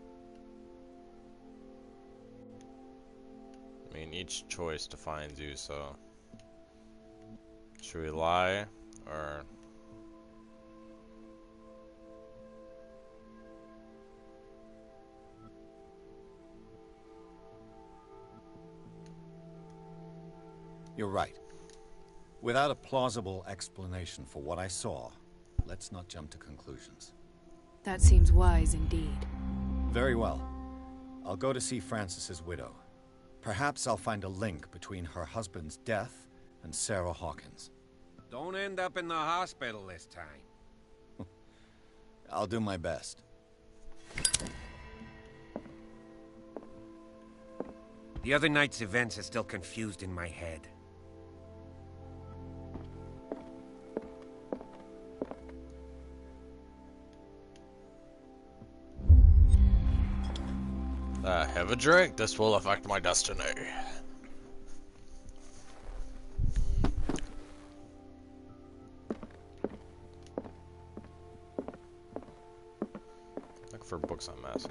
Speaker 1: I mean, each choice defines you, so... Should we lie, or...
Speaker 3: You're right. Without a plausible explanation for what I saw, let's not jump to conclusions.
Speaker 11: That seems wise indeed.
Speaker 3: Very well. I'll go to see Francis's widow. Perhaps I'll find a link between her husband's death and Sarah Hawkins.
Speaker 2: Don't end up in the hospital this time.
Speaker 3: I'll do my best.
Speaker 2: The other night's events are still confused in my head.
Speaker 1: Have a drink. This will affect my destiny. Look for books on messing.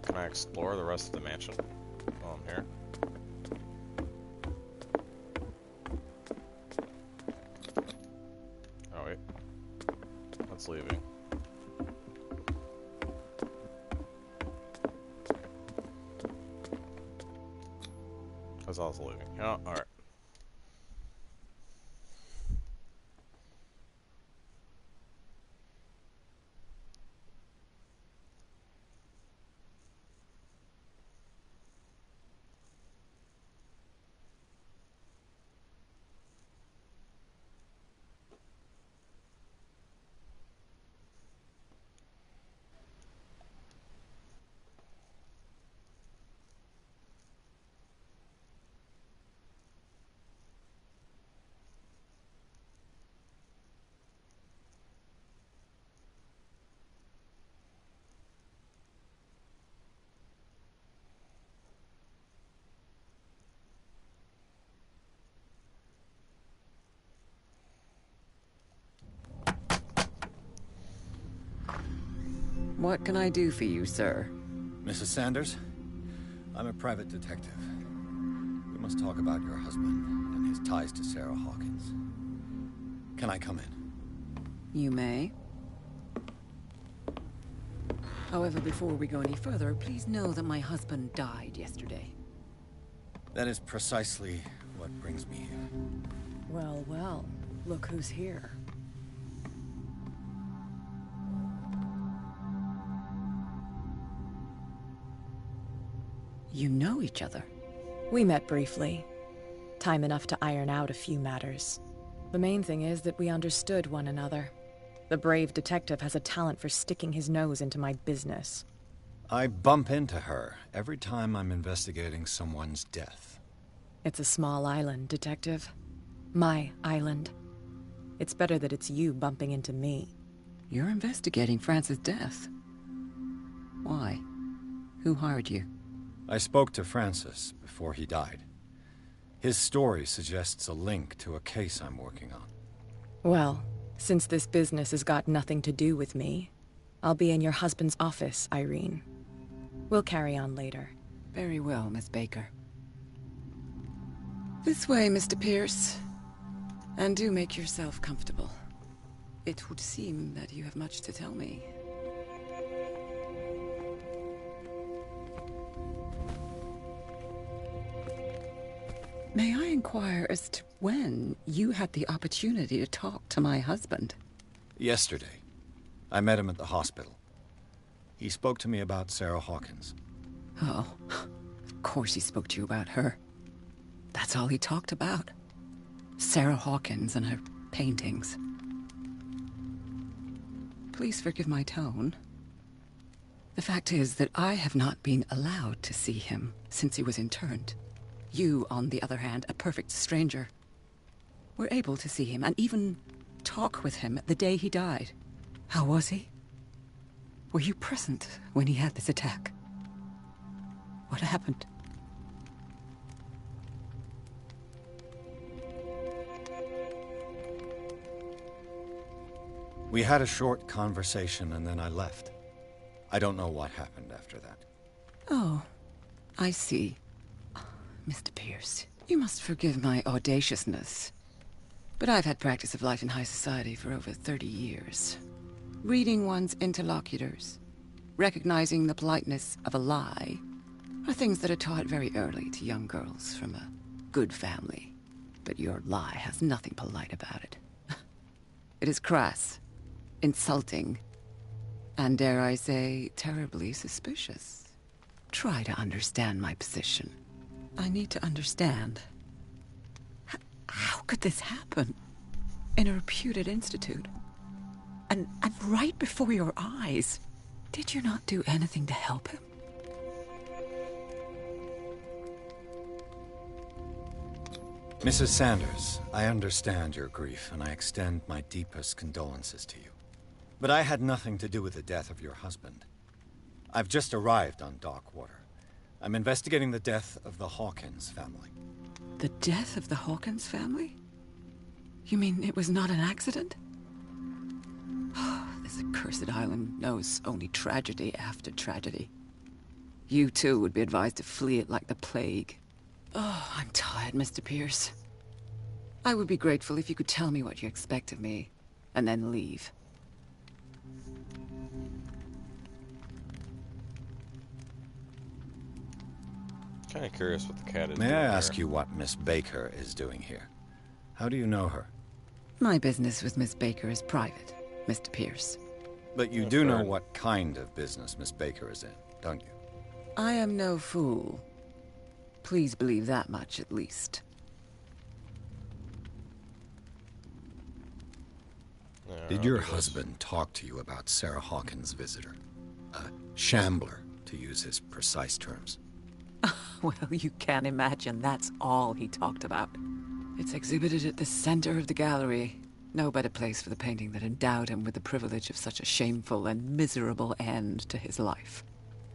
Speaker 1: Can I explore the rest of the mansion while I'm here? Oh wait. That's leaving. That's also leaving. Oh, alright.
Speaker 5: What can I do for you, sir?
Speaker 3: Mrs. Sanders, I'm a private detective. We must talk about your husband and his ties to Sarah Hawkins. Can I come in?
Speaker 5: You may. However, before we go any further, please know that my husband died yesterday.
Speaker 3: That is precisely what brings me here.
Speaker 5: Well, well, look who's here. You know each other?
Speaker 11: We met briefly. Time enough to iron out a few matters. The main thing is that we understood one another. The brave detective has a talent for sticking his nose into my business.
Speaker 3: I bump into her every time I'm investigating someone's death.
Speaker 11: It's a small island, Detective. My island. It's better that it's you bumping into me.
Speaker 5: You're investigating Francis' death. Why? Who hired you?
Speaker 3: I spoke to Francis before he died. His story suggests a link to a case I'm working on.
Speaker 11: Well, since this business has got nothing to do with me, I'll be in your husband's office, Irene. We'll carry on later.
Speaker 5: Very well, Miss Baker. This way, Mr. Pierce. And do make yourself comfortable. It would seem that you have much to tell me. May I inquire as to when you had the opportunity to talk to my husband?
Speaker 3: Yesterday. I met him at the hospital. He spoke to me about Sarah Hawkins.
Speaker 5: Oh, of course he spoke to you about her. That's all he talked about. Sarah Hawkins and her paintings. Please forgive my tone. The fact is that I have not been allowed to see him since he was interned. You, on the other hand, a perfect stranger, were able to see him and even talk with him the day he died. How was he? Were you present when he had this attack? What happened?
Speaker 3: We had a short conversation and then I left. I don't know what happened after that.
Speaker 5: Oh, I see. Mr. Pierce, you must forgive my audaciousness, but I've had practice of life in high society for over 30 years. Reading one's interlocutors, recognizing the politeness of a lie, are things that are taught very early to young girls from a good family. But your lie has nothing polite about it. It is crass, insulting, and dare I say, terribly suspicious. Try to understand my position. I need to understand. How could this happen? In a reputed institute? And right before your eyes? Did you not do anything to help him?
Speaker 3: Mrs. Sanders, I understand your grief, and I extend my deepest condolences to you. But I had nothing to do with the death of your husband. I've just arrived on Darkwater. I'm investigating the death of the Hawkins family.
Speaker 5: The death of the Hawkins family? You mean it was not an accident? This accursed island knows only tragedy after tragedy. You too would be advised to flee it like the plague. Oh, I'm tired, Mr. Pierce. I would be grateful if you could tell me what you expect of me, and then leave.
Speaker 1: Kind of curious what the cat is
Speaker 3: May
Speaker 1: doing
Speaker 3: I
Speaker 1: here.
Speaker 3: ask you what Miss Baker is doing here? How do you know her?
Speaker 5: My business with Miss Baker is private, Mr. Pierce.
Speaker 3: But you do know what kind of business Miss Baker is in, don't you?
Speaker 5: I am no fool. Please believe that much, at least.
Speaker 3: Did your husband talk to you about Sarah Hawkins' visitor? A shambler, to use his precise terms.
Speaker 5: Well, you can imagine that's all he talked about. It's exhibited at the center of the gallery. No better place for the painting that endowed him with the privilege of such a shameful and miserable end to his life.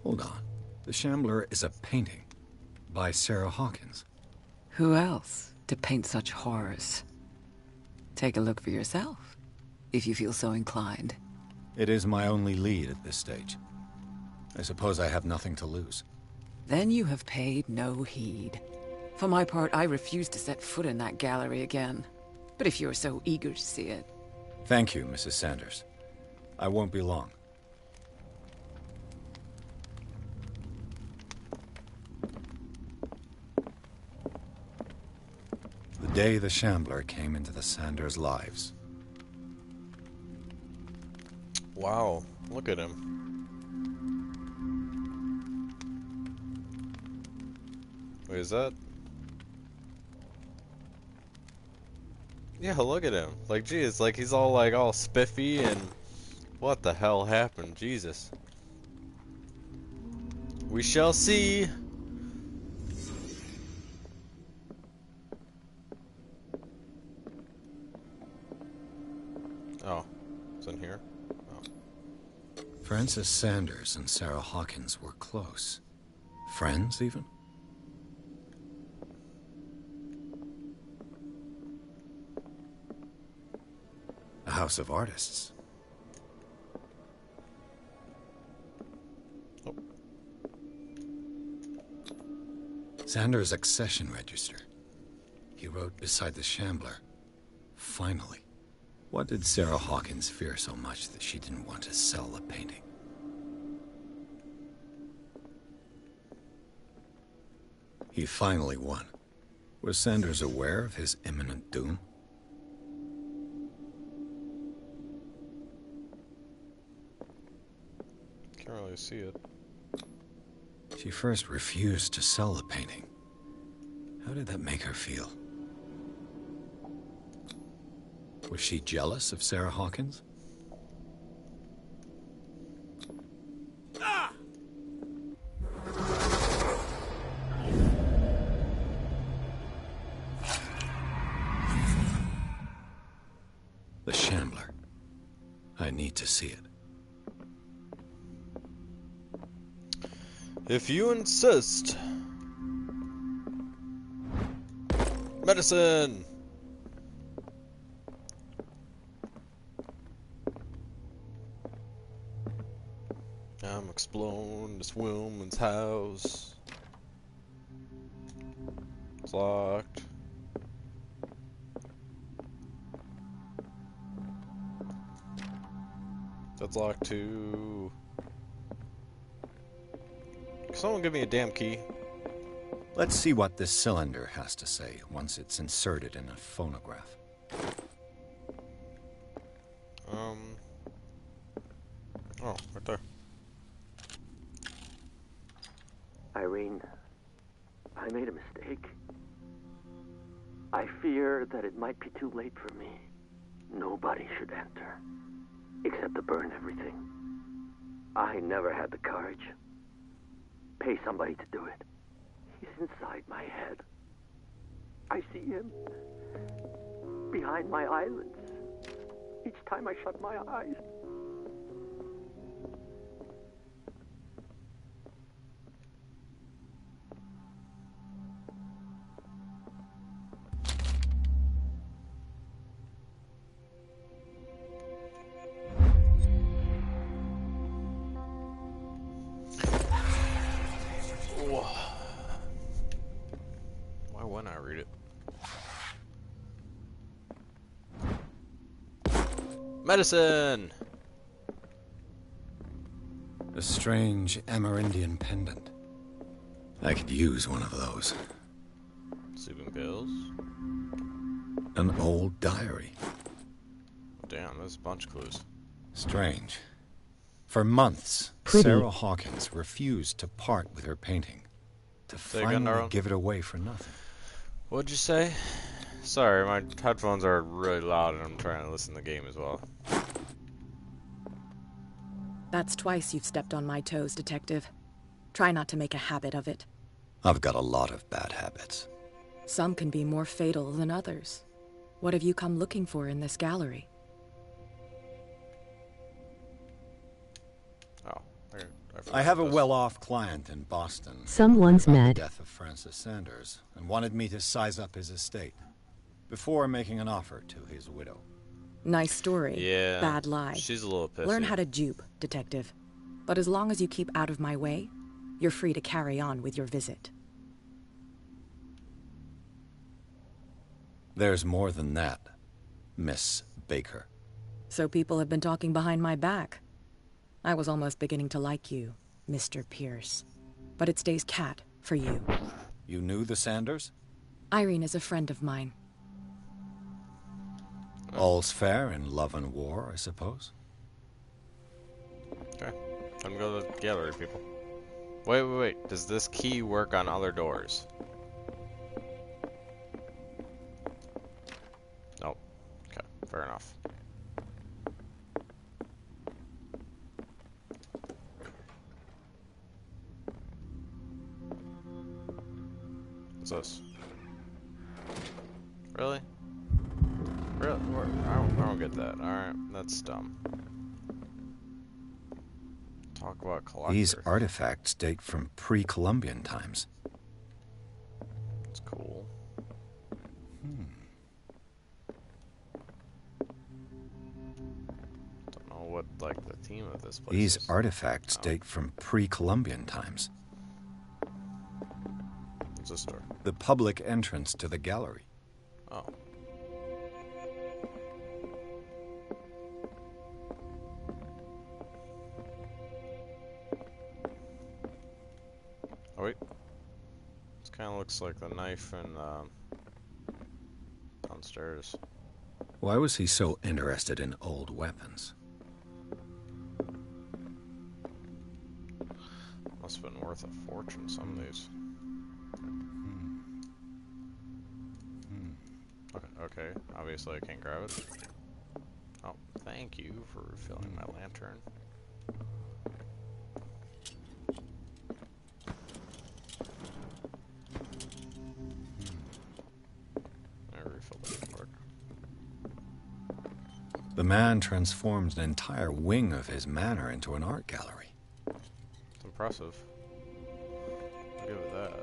Speaker 3: Hold on. The Shambler is a painting by Sarah Hawkins.
Speaker 5: Who else to paint such horrors? Take a look for yourself, if you feel so inclined.
Speaker 3: It is my only lead at this stage. I suppose I have nothing to lose.
Speaker 5: Then you have paid no heed. For my part, I refuse to set foot in that gallery again. But if you're so eager to see it...
Speaker 3: Thank you, Mrs. Sanders. I won't be long. The day the Shambler came into the Sanders' lives.
Speaker 1: Wow, look at him. Wait, is that? Yeah, look at him. Like, geez, like he's all spiffy and what the hell happened? Jesus. We shall see. Oh, it's in here. Oh.
Speaker 3: Francis Sanders and Sarah Hawkins were close. Friends, even? A house of artists.
Speaker 1: Oh.
Speaker 3: Sanders' accession register. He wrote beside the Shambler, "Finally." What did Sarah Hawkins fear so much that she didn't want to sell the painting? He finally won. Was Sanders aware of his imminent doom?
Speaker 1: Can't really see it.
Speaker 3: She first refused to sell the painting. How did that make her feel? Was she jealous of Sarah Hawkins? The Shambler. I need to see it.
Speaker 1: If you insist. Medicine! I'm exploring this woman's house. It's locked. That's locked too. Can someone give me a damn key?
Speaker 3: Let's see what this cylinder has to say once it's inserted in a phonograph.
Speaker 1: Oh, right there.
Speaker 10: Irene, I made a mistake. I fear that it might be too late for me. Nobody should enter, except to burn everything. I never had the courage. Pay somebody to do it. He's inside my head. I see him behind my eyelids each time I shut my eyes.
Speaker 1: Why wouldn't I read it? Medicine!
Speaker 3: A strange Amerindian pendant. I could use one of those.
Speaker 1: Sleeping pills?
Speaker 3: An old diary.
Speaker 1: Damn, there's a bunch of clues.
Speaker 3: Strange. For months,
Speaker 14: Pretty.
Speaker 3: Sarah Hawkins refused to part with her painting. To
Speaker 1: Say again,
Speaker 3: finally
Speaker 1: Darryl?
Speaker 3: give it away for nothing.
Speaker 1: What'd you say? Sorry, my headphones are really loud and I'm trying to listen to the game as well.
Speaker 11: That's twice you've stepped on my toes, Detective. Try not to make a habit of it.
Speaker 3: I've got a lot of bad habits.
Speaker 11: Some can be more fatal than others. What have you come looking for in this gallery?
Speaker 1: Oh,
Speaker 3: I have a well-off client in Boston.
Speaker 14: Someone's
Speaker 3: about
Speaker 14: mad.
Speaker 3: The death of Francis Sanders, and wanted me to size up his estate before making an offer to his widow.
Speaker 15: Nice story.
Speaker 1: Yeah.
Speaker 15: Bad lie.
Speaker 1: She's a little pissy.
Speaker 15: Learn how to dupe, detective. But as long as you keep out of my way, you're free to carry on with your visit.
Speaker 3: There's more than that, Miss Baker.
Speaker 15: So people have been talking behind my back. I was almost beginning to like you, Mr. Pierce. But it stays cat for you.
Speaker 3: You knew the Sanders?
Speaker 15: Irene is a friend of mine.
Speaker 3: All's fair in love and war, I suppose.
Speaker 1: Okay. Time to go to the gallery, people. Wait. Does this key work on other doors? Nope. Okay, fair enough. What's this? Really? Really? I don't get that. Alright, that's dumb. Talk about collector.
Speaker 3: These artifacts date from pre-Columbian times.
Speaker 1: It's cool. Don't know what, like, the theme of this place
Speaker 3: These
Speaker 1: is.
Speaker 3: artifacts date from pre-Columbian times.
Speaker 1: What's this door?
Speaker 3: The public entrance to the gallery.
Speaker 1: Oh. Oh wait. This kind of looks like the knife in downstairs.
Speaker 3: Why was he so interested in old weapons?
Speaker 1: Must have been worth a fortune, some of these. Okay, obviously I can't grab it. Oh, thank you for refilling my lantern. I refilled that part.
Speaker 3: The man transformed an entire wing of his manor into an art gallery.
Speaker 1: It's impressive. I'll give it that.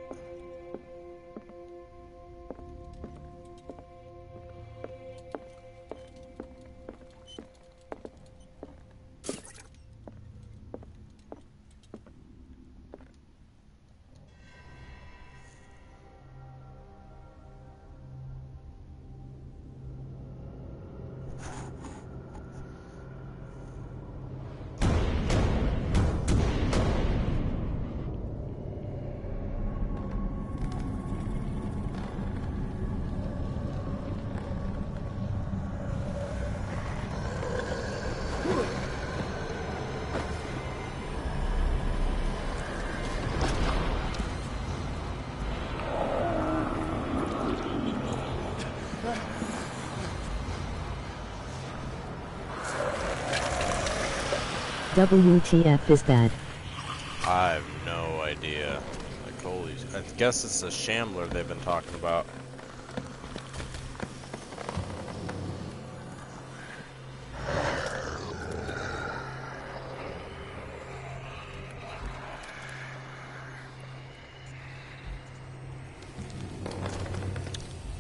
Speaker 14: WTF is that?
Speaker 1: I have no idea. Like, holy... I guess it's the Shambler they've been talking about.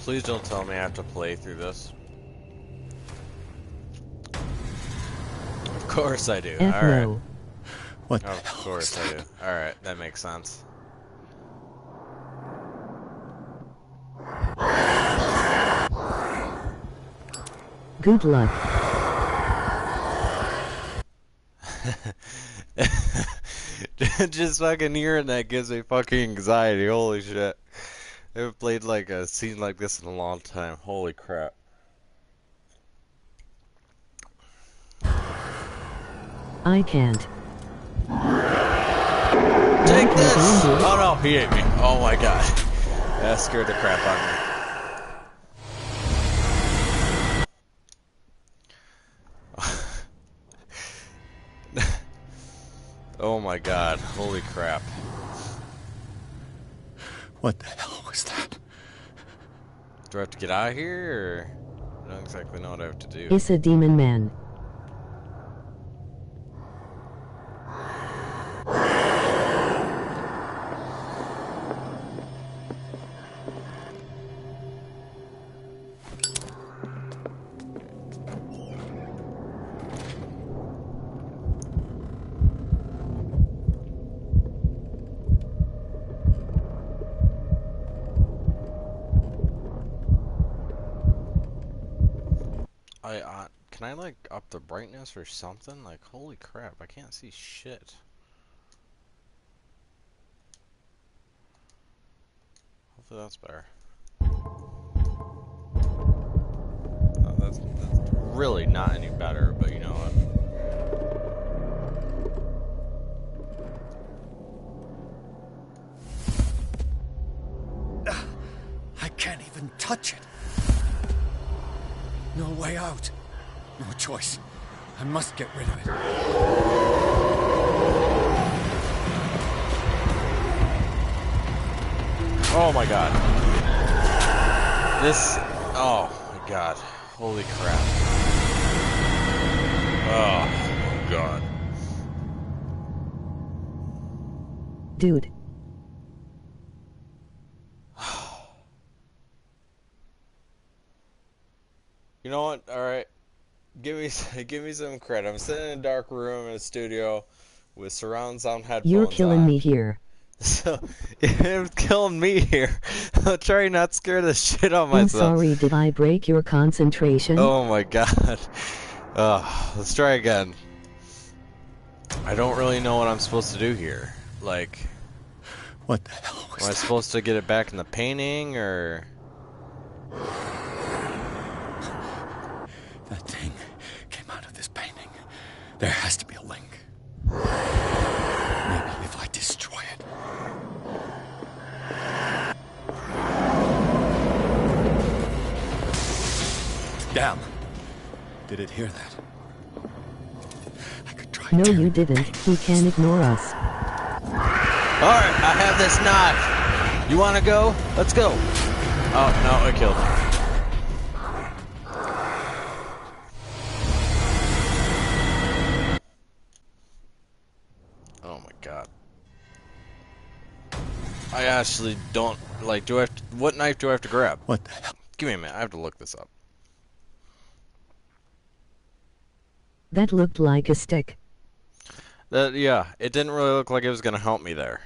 Speaker 1: Please don't tell me I have to play through this. Of course I do. Alright.
Speaker 3: What?
Speaker 1: Of course I do. Alright, that makes sense.
Speaker 14: Good luck.
Speaker 1: Just fucking hearing that gives me fucking anxiety. Holy shit. I haven't played like a scene like this in a long time. Holy crap.
Speaker 14: I can't.
Speaker 1: Take this! Oh no, he ate me. Oh my god. That scared the crap out of me. Oh my god. Holy crap.
Speaker 3: What the hell was that?
Speaker 1: Do I have to get out of here, or... I don't exactly know what I have to do.
Speaker 14: It's a demon man.
Speaker 1: Can I like up the brightness or something? Like, holy crap, I can't see shit. Hopefully that's better. That's really not any better, but you know what?
Speaker 4: I can't even touch it. No way out. No choice. I must get rid of it.
Speaker 1: Oh my god. This... Oh my god. Holy crap. Oh god.
Speaker 14: Dude.
Speaker 1: You know what? Alright. Give me some credit. I'm sitting in a dark room in a studio with surround sound headphones
Speaker 14: You're killing
Speaker 1: on.
Speaker 14: me here.
Speaker 1: So, it's killing me here. I'll try not to scare the shit out of
Speaker 14: I'm
Speaker 1: myself.
Speaker 14: sorry, did I break your concentration?
Speaker 1: Oh my god. Let's try again. I don't really know what I'm supposed to do here. Like...
Speaker 4: What the hell was
Speaker 1: Am I supposed to get it back in the painting, or...
Speaker 4: That thing came out of this painting. There has to be a link. Maybe if I destroy it. Damn. Did it hear that? I could try.
Speaker 14: No, you didn't. He can't ignore us.
Speaker 1: Alright, I have this knife. You wanna go? Let's go. Oh, no, I killed him. Oh my god. I actually don't, like, do I have to, what knife do I have to grab?
Speaker 4: What the hell?
Speaker 1: Give me a minute, I have to look this up.
Speaker 14: That looked like a stick.
Speaker 1: Yeah, it didn't really look like it was gonna help me there.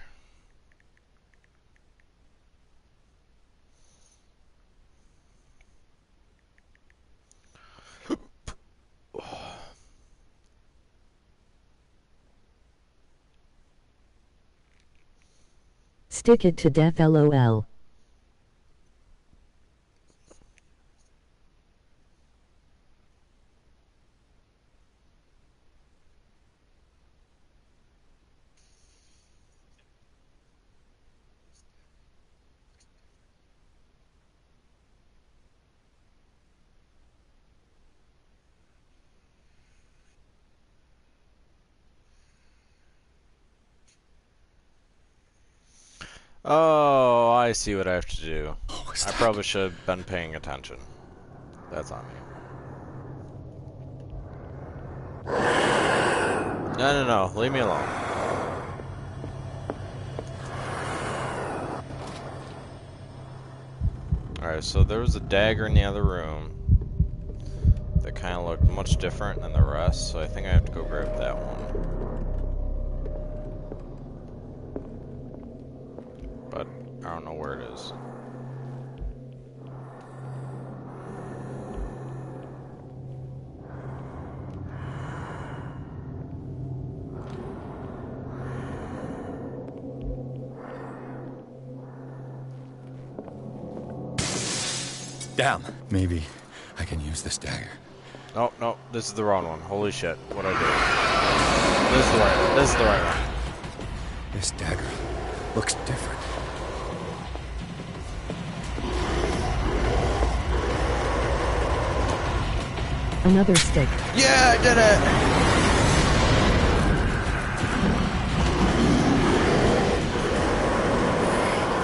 Speaker 14: Stick it to death, lol.
Speaker 1: Oh, I see what I have to do. I probably should have been paying attention. That's on me. No, leave me alone. Alright, so there was a dagger in the other room that kind of looked much different than the rest, so I think I have to go grab that one. But I don't know where it is.
Speaker 4: Damn. Maybe I can use this dagger.
Speaker 1: Oh, no, this is the wrong one. Holy shit, what'd I do? This is the right one. This is the right one.
Speaker 4: This dagger looks different.
Speaker 14: Another stick.
Speaker 1: Yeah, I did it!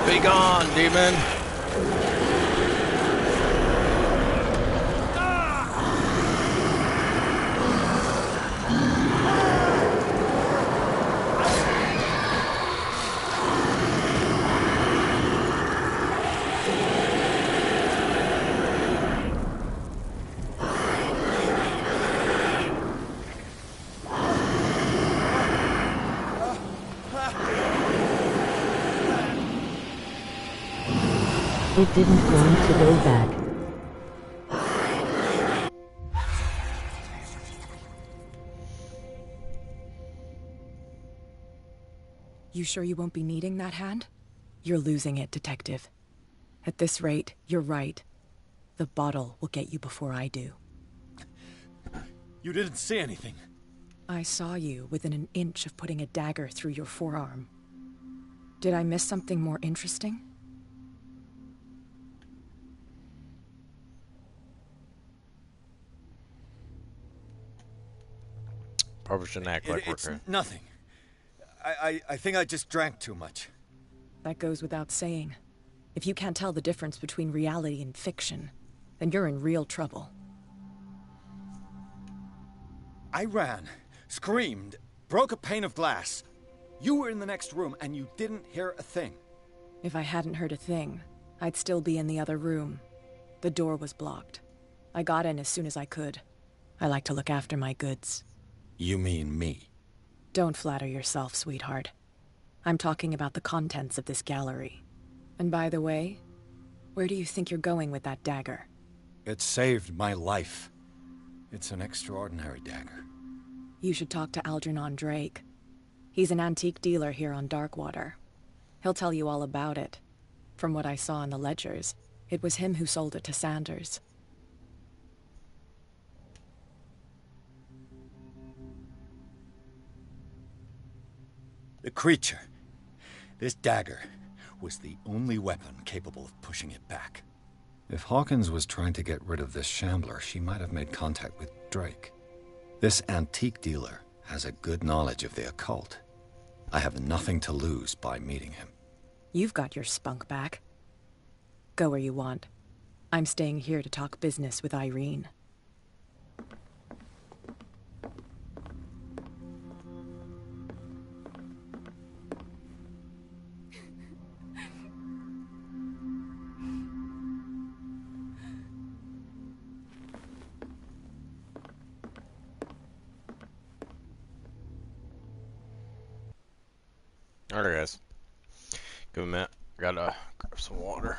Speaker 1: Be gone, demon!
Speaker 14: It didn't want to go back.
Speaker 15: You sure you won't be needing that hand? You're losing it, Detective. At this rate, you're right. The bottle will get you before I do.
Speaker 4: You didn't see anything.
Speaker 15: I saw you within an inch of putting a dagger through your forearm. Did I miss something more interesting?
Speaker 1: Probably shouldn't act like
Speaker 4: It's
Speaker 1: we're...
Speaker 4: nothing. I think I just drank too much.
Speaker 15: That goes without saying. If you can't tell the difference between reality and fiction, then you're in real trouble.
Speaker 4: I ran, screamed, broke a pane of glass. You were in the next room and you didn't hear a thing.
Speaker 15: If I hadn't heard a thing, I'd still be in the other room. The door was blocked. I got in as soon as I could. I like to look after my goods.
Speaker 4: You mean me?
Speaker 15: Don't flatter yourself, sweetheart. I'm talking about the contents of this gallery. And by the way, where do you think you're going with that dagger?
Speaker 4: It saved my life. It's an extraordinary dagger.
Speaker 15: You should talk to Algernon Drake. He's an antique dealer here on Darkwater. He'll tell you all about it. From what I saw in the ledgers, it was him who sold it to Sanders.
Speaker 4: The creature, this dagger, was the only weapon capable of pushing it back. If Hawkins was trying to get rid of this shambler, she might have made contact with Drake. This antique dealer has a good knowledge of the occult. I have nothing to lose by meeting him.
Speaker 15: You've got your spunk back. Go where you want. I'm staying here to talk business with Irene.
Speaker 1: Alright, guys. Give me a minute. Gotta grab some water.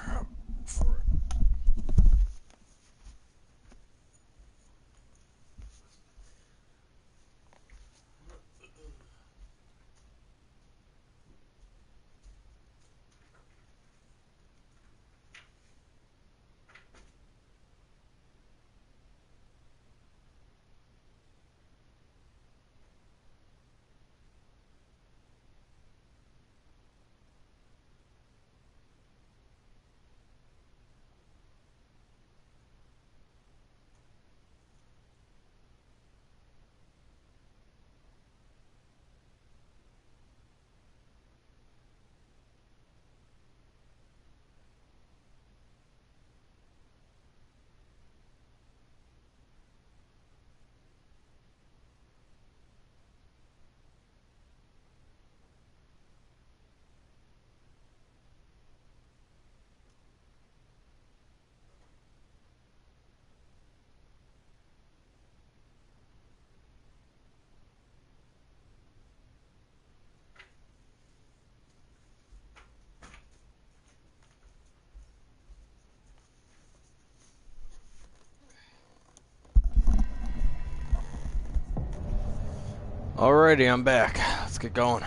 Speaker 1: Alrighty, I'm back. Let's get going.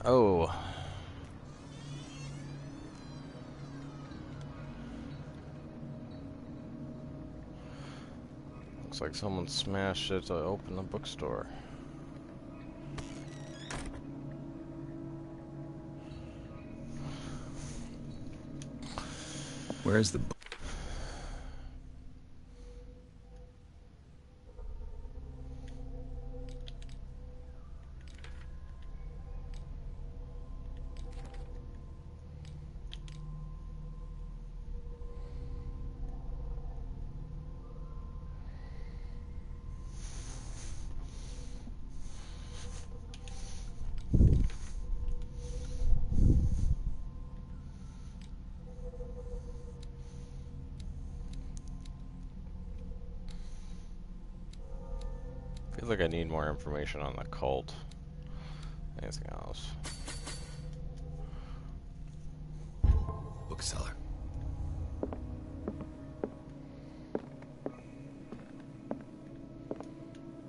Speaker 1: Oh. Looks like someone smashed it to open the bookstore.
Speaker 4: Where's the...
Speaker 1: Feels like I need more information on the cult. Anything else?
Speaker 4: Bookseller.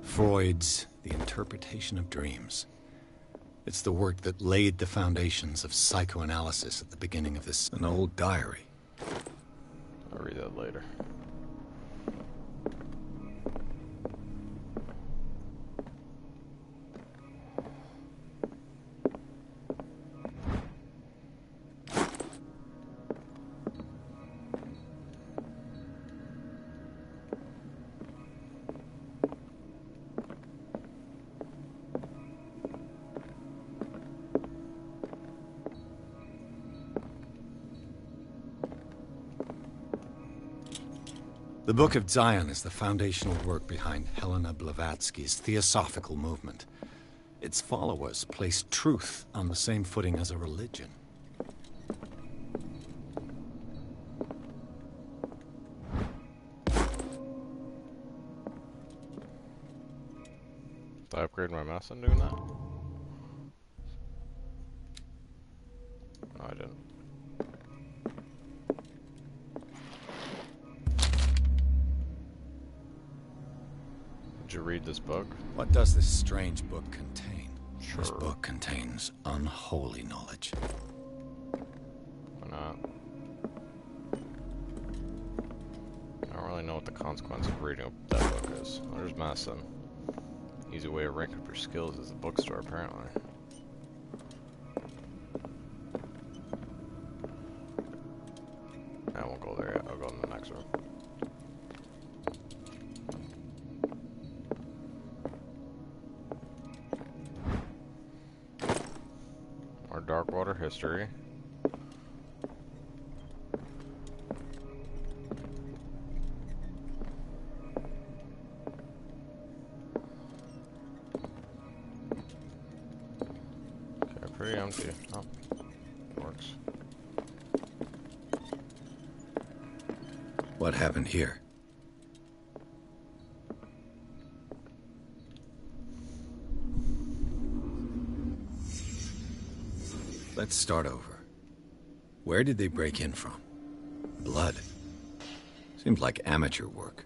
Speaker 4: Freud's The Interpretation of Dreams.
Speaker 3: It's the work that laid the foundations of psychoanalysis at the beginning of this. An old diary.
Speaker 1: I'll read that later.
Speaker 3: The Book of Zion is the foundational work behind Helena Blavatsky's Theosophical movement. Its followers place truth on the same footing as a religion.
Speaker 1: Did I upgrade my mouse in doing that? No, I didn't. Did you read this book?
Speaker 3: What does this strange book contain?
Speaker 1: Sure.
Speaker 3: This book contains unholy knowledge.
Speaker 1: Why not? I don't really know what the consequence of reading that book is. There's medicine. Easy way to rank up your skills is the bookstore, apparently. I won't go there yet. I'll go in the next room. More Darkwater history. Okay, pretty empty. Oh, works.
Speaker 3: What happened here? Let's start over. Where did they break in from? Blood. Seems like amateur work.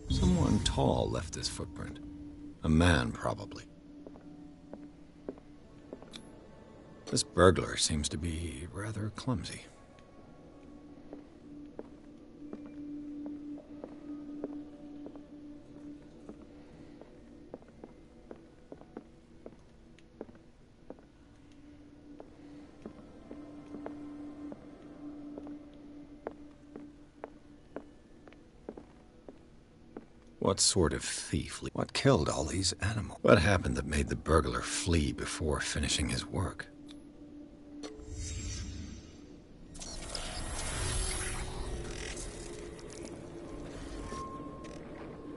Speaker 3: Someone tall left this footprint. A man, probably. This burglar seems to be rather clumsy. What sort of thief? What killed all these animals? What happened that made the burglar flee before finishing his work?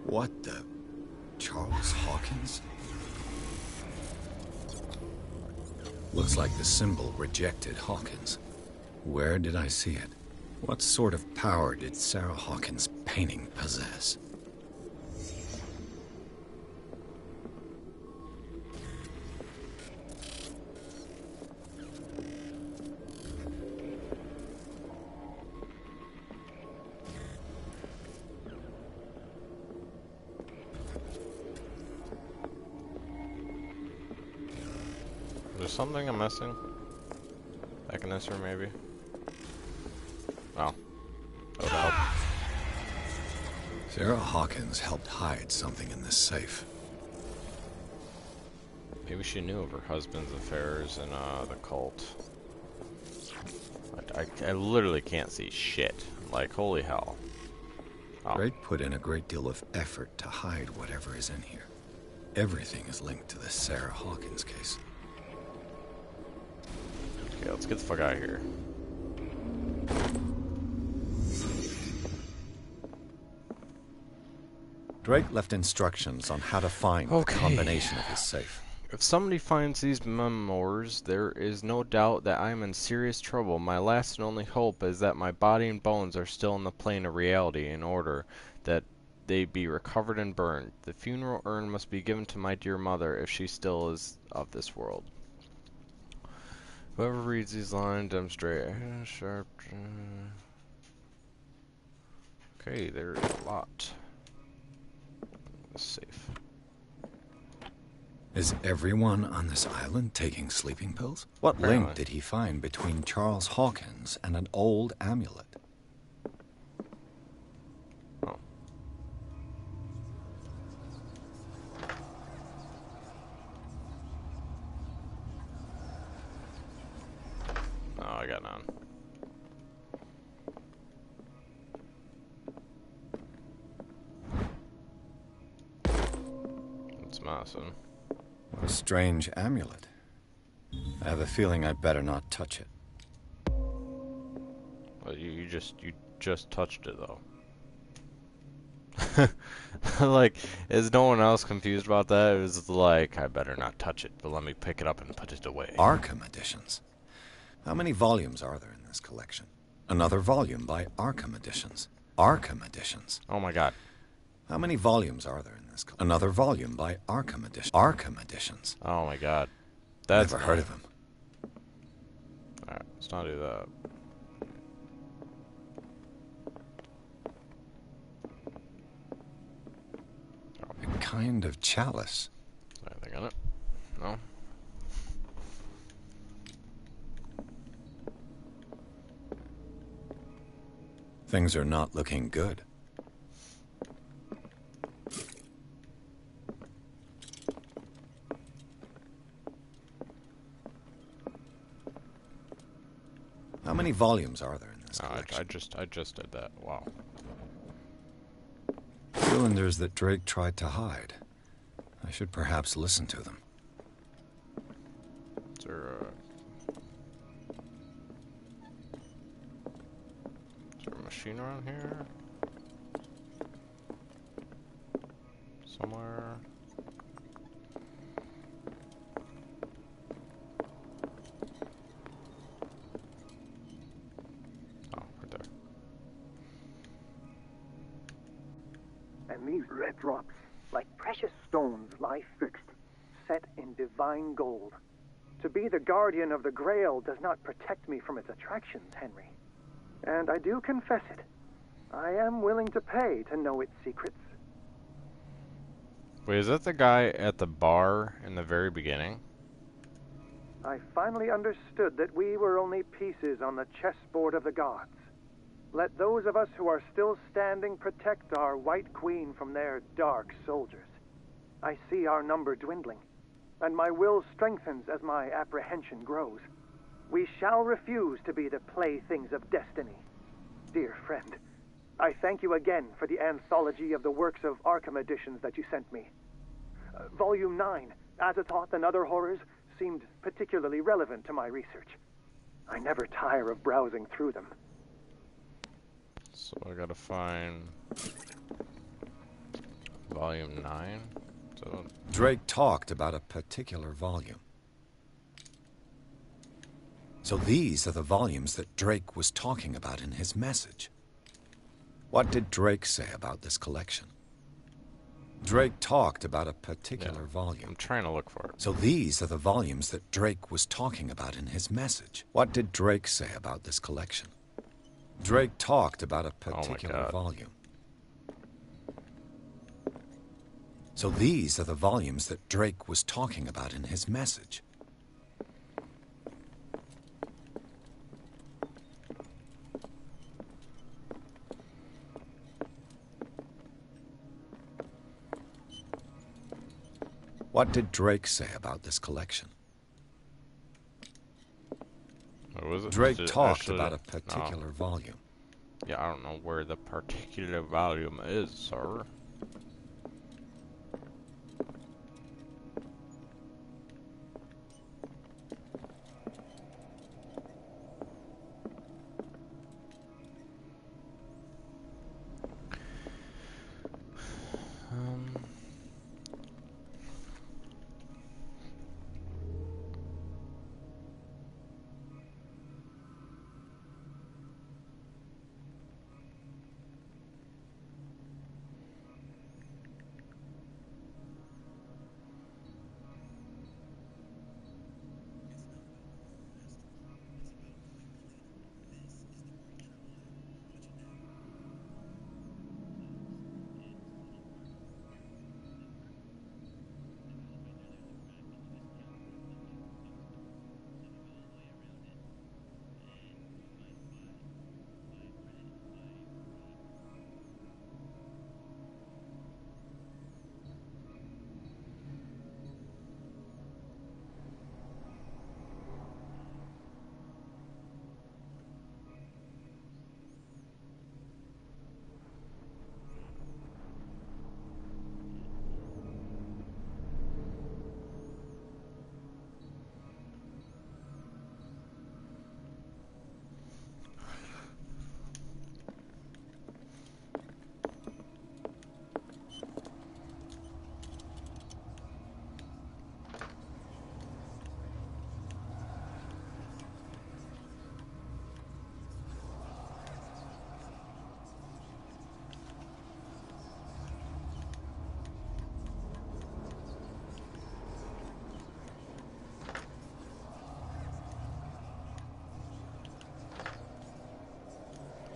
Speaker 3: What the... Charles Hawkins? Looks like the symbol rejected Hawkins. Where did I see it? What sort of power did Sarah Hawkins' painting possess?
Speaker 1: Is there something I'm missing? Back in this room, maybe? Oh. That would help.
Speaker 3: Sarah Hawkins helped hide something in this safe.
Speaker 1: Maybe she knew of her husband's affairs and the cult. I literally can't see shit. Like, holy hell. Oh.
Speaker 3: Drake put in a great deal of effort to hide whatever is in here. Everything is linked to the Sarah Hawkins case.
Speaker 1: Okay, let's get the fuck out of here.
Speaker 3: Drake left instructions on how to find the combination of his safe.
Speaker 1: If somebody finds these memoirs, there is no doubt that I am in serious trouble. My last and only hope is that my body and bones are still in the plane of reality in order that they be recovered and burned. The funeral urn must be given to my dear mother if she still is of this world. Whoever reads these lines demonstrate sharp. Okay, there's a lot. Safe.
Speaker 3: Is everyone on this island taking sleeping pills? What
Speaker 1: Apparently.
Speaker 3: link did he find between Charles Hawkins and an old amulet?
Speaker 1: Oh. Oh, I got none. It's massive.
Speaker 3: What a strange amulet. I have a feeling I better not touch it.
Speaker 1: Well, you just touched it though. Like, is no one else confused about that? It was like, I better not touch it, but let me pick it up and put it away.
Speaker 3: Arkham editions. How many volumes are there in this collection? Another volume by Arkham editions. Arkham editions.
Speaker 1: Oh my god.
Speaker 3: How many volumes are there in this collection? Another volume by Arkham editions. Arkham editions.
Speaker 1: Oh my god. That's
Speaker 3: Never heard of him.
Speaker 1: Alright, let's not do that.
Speaker 3: A kind of chalice.
Speaker 1: Anything on it? No?
Speaker 3: Things are not looking good. How many volumes are there in this collection?
Speaker 1: I just did that. Wow.
Speaker 3: Cylinders that Drake tried to hide. I should perhaps listen to them.
Speaker 1: Is there a machine around here? Somewhere? Oh, right there.
Speaker 16: And these red drops, like precious stones, lie fixed, set in divine gold. To be the guardian of the Grail does not protect me from its attractions, Henry. And I do confess it. I am willing to pay to know its secrets.
Speaker 1: Wait, is that the guy at the bar in the very beginning?
Speaker 16: I finally understood that we were only pieces on the chessboard of the gods. Let those of us who are still standing protect our White Queen from their dark soldiers. I see our number dwindling, and my will strengthens as my apprehension grows. We shall refuse to be the playthings of destiny. Dear friend, I thank you again for the anthology of the works of Arkham editions that you sent me. Volume 9, Azathoth and Other Horrors, seemed particularly relevant to my research. I never tire of browsing through them.
Speaker 1: So I gotta find volume 9. So
Speaker 3: Drake talked about a particular volume. So these are the volumes that Drake was talking about in his message. What did Drake say about this collection? Drake talked about a particular volume.
Speaker 1: I'm trying to look for it.
Speaker 3: So these are the volumes that Drake was talking about in his message. What did Drake say about this collection? Drake talked about a particular volume. So these are the volumes that Drake was talking about in his message. What did Drake say about this collection?
Speaker 1: What was it?
Speaker 3: Drake talked about a particular volume.
Speaker 1: Yeah, I don't know where the particular volume is, sir.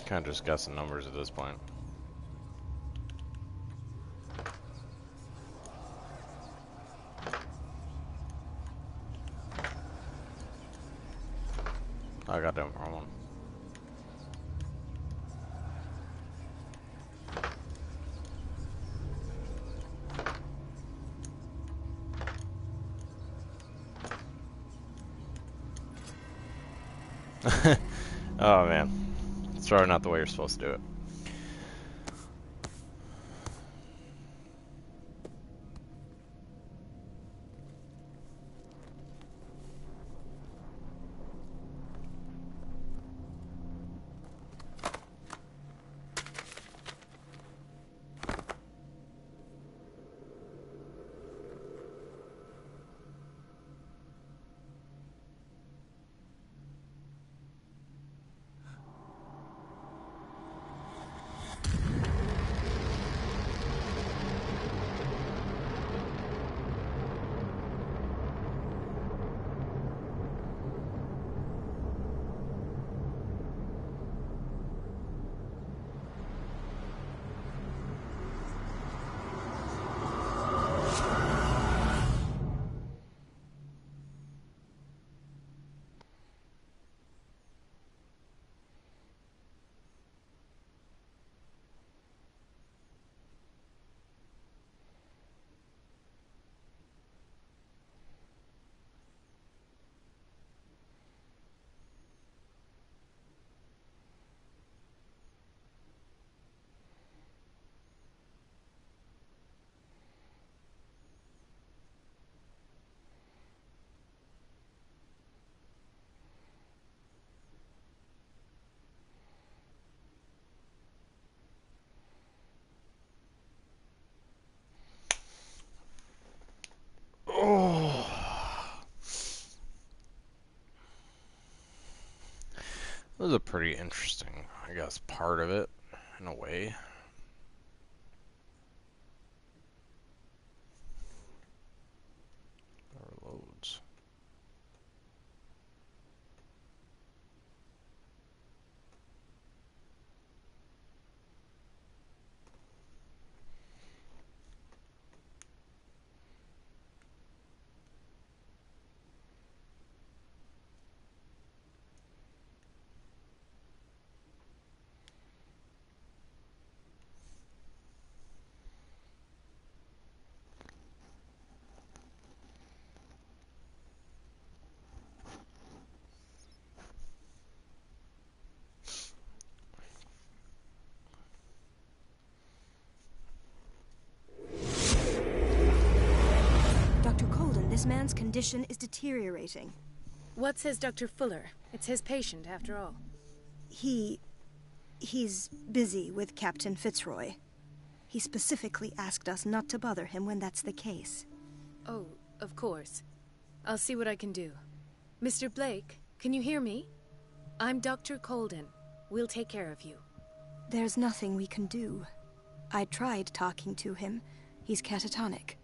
Speaker 1: Kind of just guessing numbers at this point. I got the wrong one. Oh man, it's probably not the way you're supposed to do it. Oh. This was a pretty interesting, I guess, part of it, in a way. Loads.
Speaker 17: Dr. Colden, this man's condition is deteriorating.
Speaker 11: What says Dr. Fuller? It's his patient, after all.
Speaker 17: He's busy with Captain Fitzroy. He specifically asked us not to bother him when that's the case.
Speaker 11: Oh, of course. I'll see what I can do. Mr. Blake, can you hear me? I'm Dr. Colden. We'll take care of you.
Speaker 17: There's nothing we can do. I tried talking to him. He's catatonic.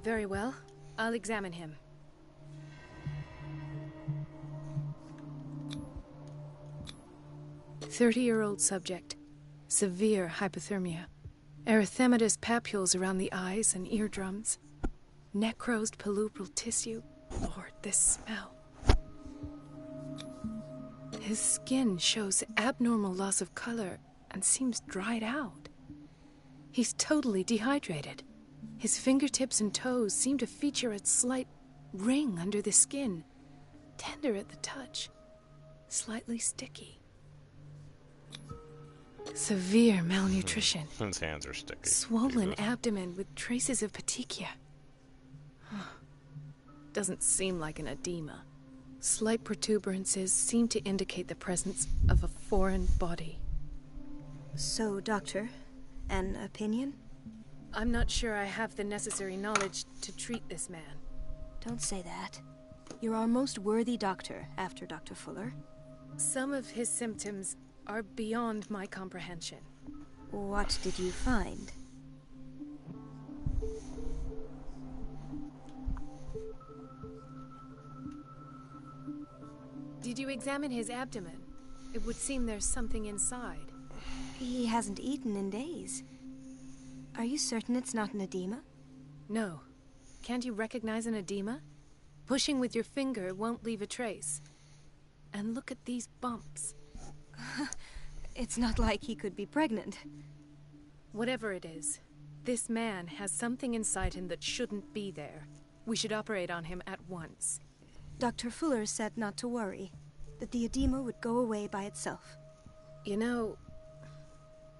Speaker 11: Very well. I'll examine him. "30-year-old subject. Severe hypothermia. Erythematous papules around the eyes and eardrums. Necrosed palpebral tissue. Lord, this smell. His skin shows abnormal loss of color and seems dried out. He's totally dehydrated. His fingertips and toes seem to feature a slight ring under the skin. Tender at the touch. Slightly sticky. Severe malnutrition.
Speaker 1: His hands are sticky.
Speaker 11: Swollen abdomen with traces of petechia. Doesn't seem like an edema. Slight protuberances seem to indicate the presence of a foreign body.
Speaker 17: So, Doctor, an opinion?
Speaker 11: I'm not sure I have the necessary knowledge to treat this man.
Speaker 17: Don't say that. You're our most worthy doctor after Dr. Fuller.
Speaker 11: Some of his symptoms are beyond my comprehension.
Speaker 17: What did you find?
Speaker 11: Did Did you examine his abdomen? It would seem there's something inside.
Speaker 17: He hasn't eaten in days. Are you certain it's not an edema?
Speaker 11: No. Can't you recognize an edema? Pushing with your finger won't leave a trace. And look at these bumps.
Speaker 17: It's not like he could be pregnant.
Speaker 11: Whatever it is, this man has something inside him that shouldn't be there. We should operate on him at once.
Speaker 17: Dr. Fuller said not to worry, that the edema would go away by itself.
Speaker 11: You know,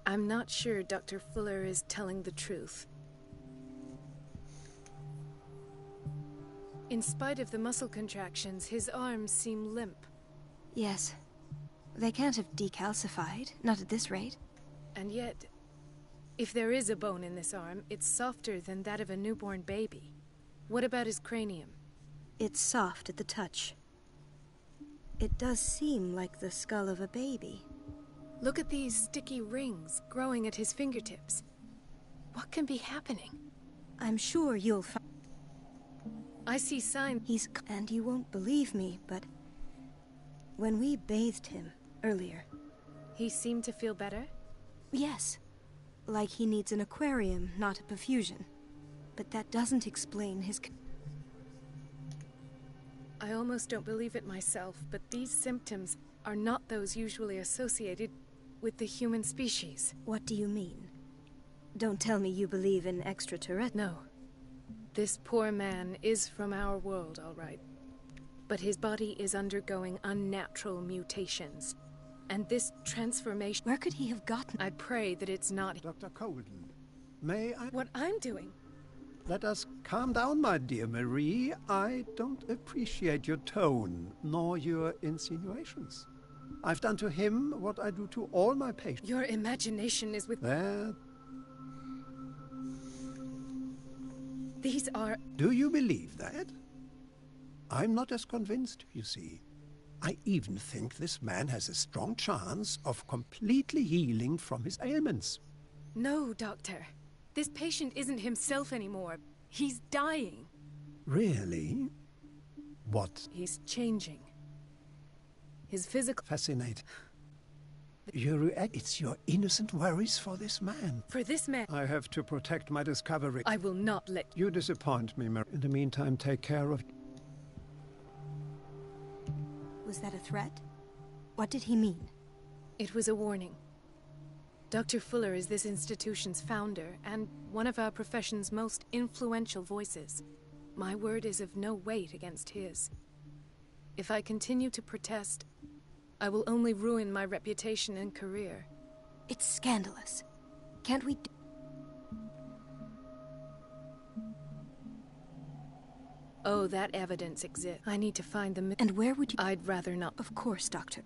Speaker 11: I'm not sure Dr. Fuller is telling the truth. In spite of the muscle contractions, his arms seem limp.
Speaker 17: Yes. They can't have decalcified, not at this rate.
Speaker 11: And yet, if there is a bone in this arm, it's softer than that of a newborn baby. What about his cranium?
Speaker 17: It's soft at the touch. It does seem like the skull of a baby.
Speaker 11: Look at these sticky rings growing at his fingertips. What can be happening?
Speaker 17: I'm sure you'll find...
Speaker 11: I see signs.
Speaker 17: And you won't believe me, but... when we bathed him earlier...
Speaker 11: He seemed to feel better?
Speaker 17: Yes. Like he needs an aquarium, not a perfusion. But that doesn't explain his...
Speaker 11: I almost don't believe it myself, but these symptoms are not those usually associated with the human species.
Speaker 17: What do you mean? Don't tell me you believe in extraterrestrials.
Speaker 11: No. This poor man is from our world, all right. But his body is undergoing unnatural mutations. And this transformation...
Speaker 17: Where could he have gotten...
Speaker 11: I pray that it's not...
Speaker 18: Dr. Colden, may I...
Speaker 11: What I'm doing?
Speaker 18: Let us calm down, my dear Marie. I don't appreciate your tone, nor your insinuations. I've done to him what I do to all my patients.
Speaker 11: Your imagination is with...
Speaker 18: There.
Speaker 11: These are...
Speaker 18: Do you believe that? I'm not as convinced, you see. I even think this man has a strong chance of completely healing from his ailments.
Speaker 11: No, Doctor. This patient isn't himself anymore. He's dying.
Speaker 18: Really? What?
Speaker 11: He's changing. His physical...
Speaker 18: Fascinating. It's your innocent worries for this man.
Speaker 11: For this man...
Speaker 18: I have to protect my discovery.
Speaker 11: I will not let...
Speaker 18: You disappoint me, Mary. In the meantime, take care of...
Speaker 17: Was that a threat? What did he mean?
Speaker 11: It was a warning. Dr. Fuller is this institution's founder, and one of our profession's most influential voices. My word is of no weight against his. If I continue to protest, I will only ruin my reputation and career.
Speaker 17: It's scandalous. Can't we...
Speaker 11: Oh, that evidence exists. I need to find them.
Speaker 17: And where would you...
Speaker 11: I'd rather not.
Speaker 17: Of course, Doctor.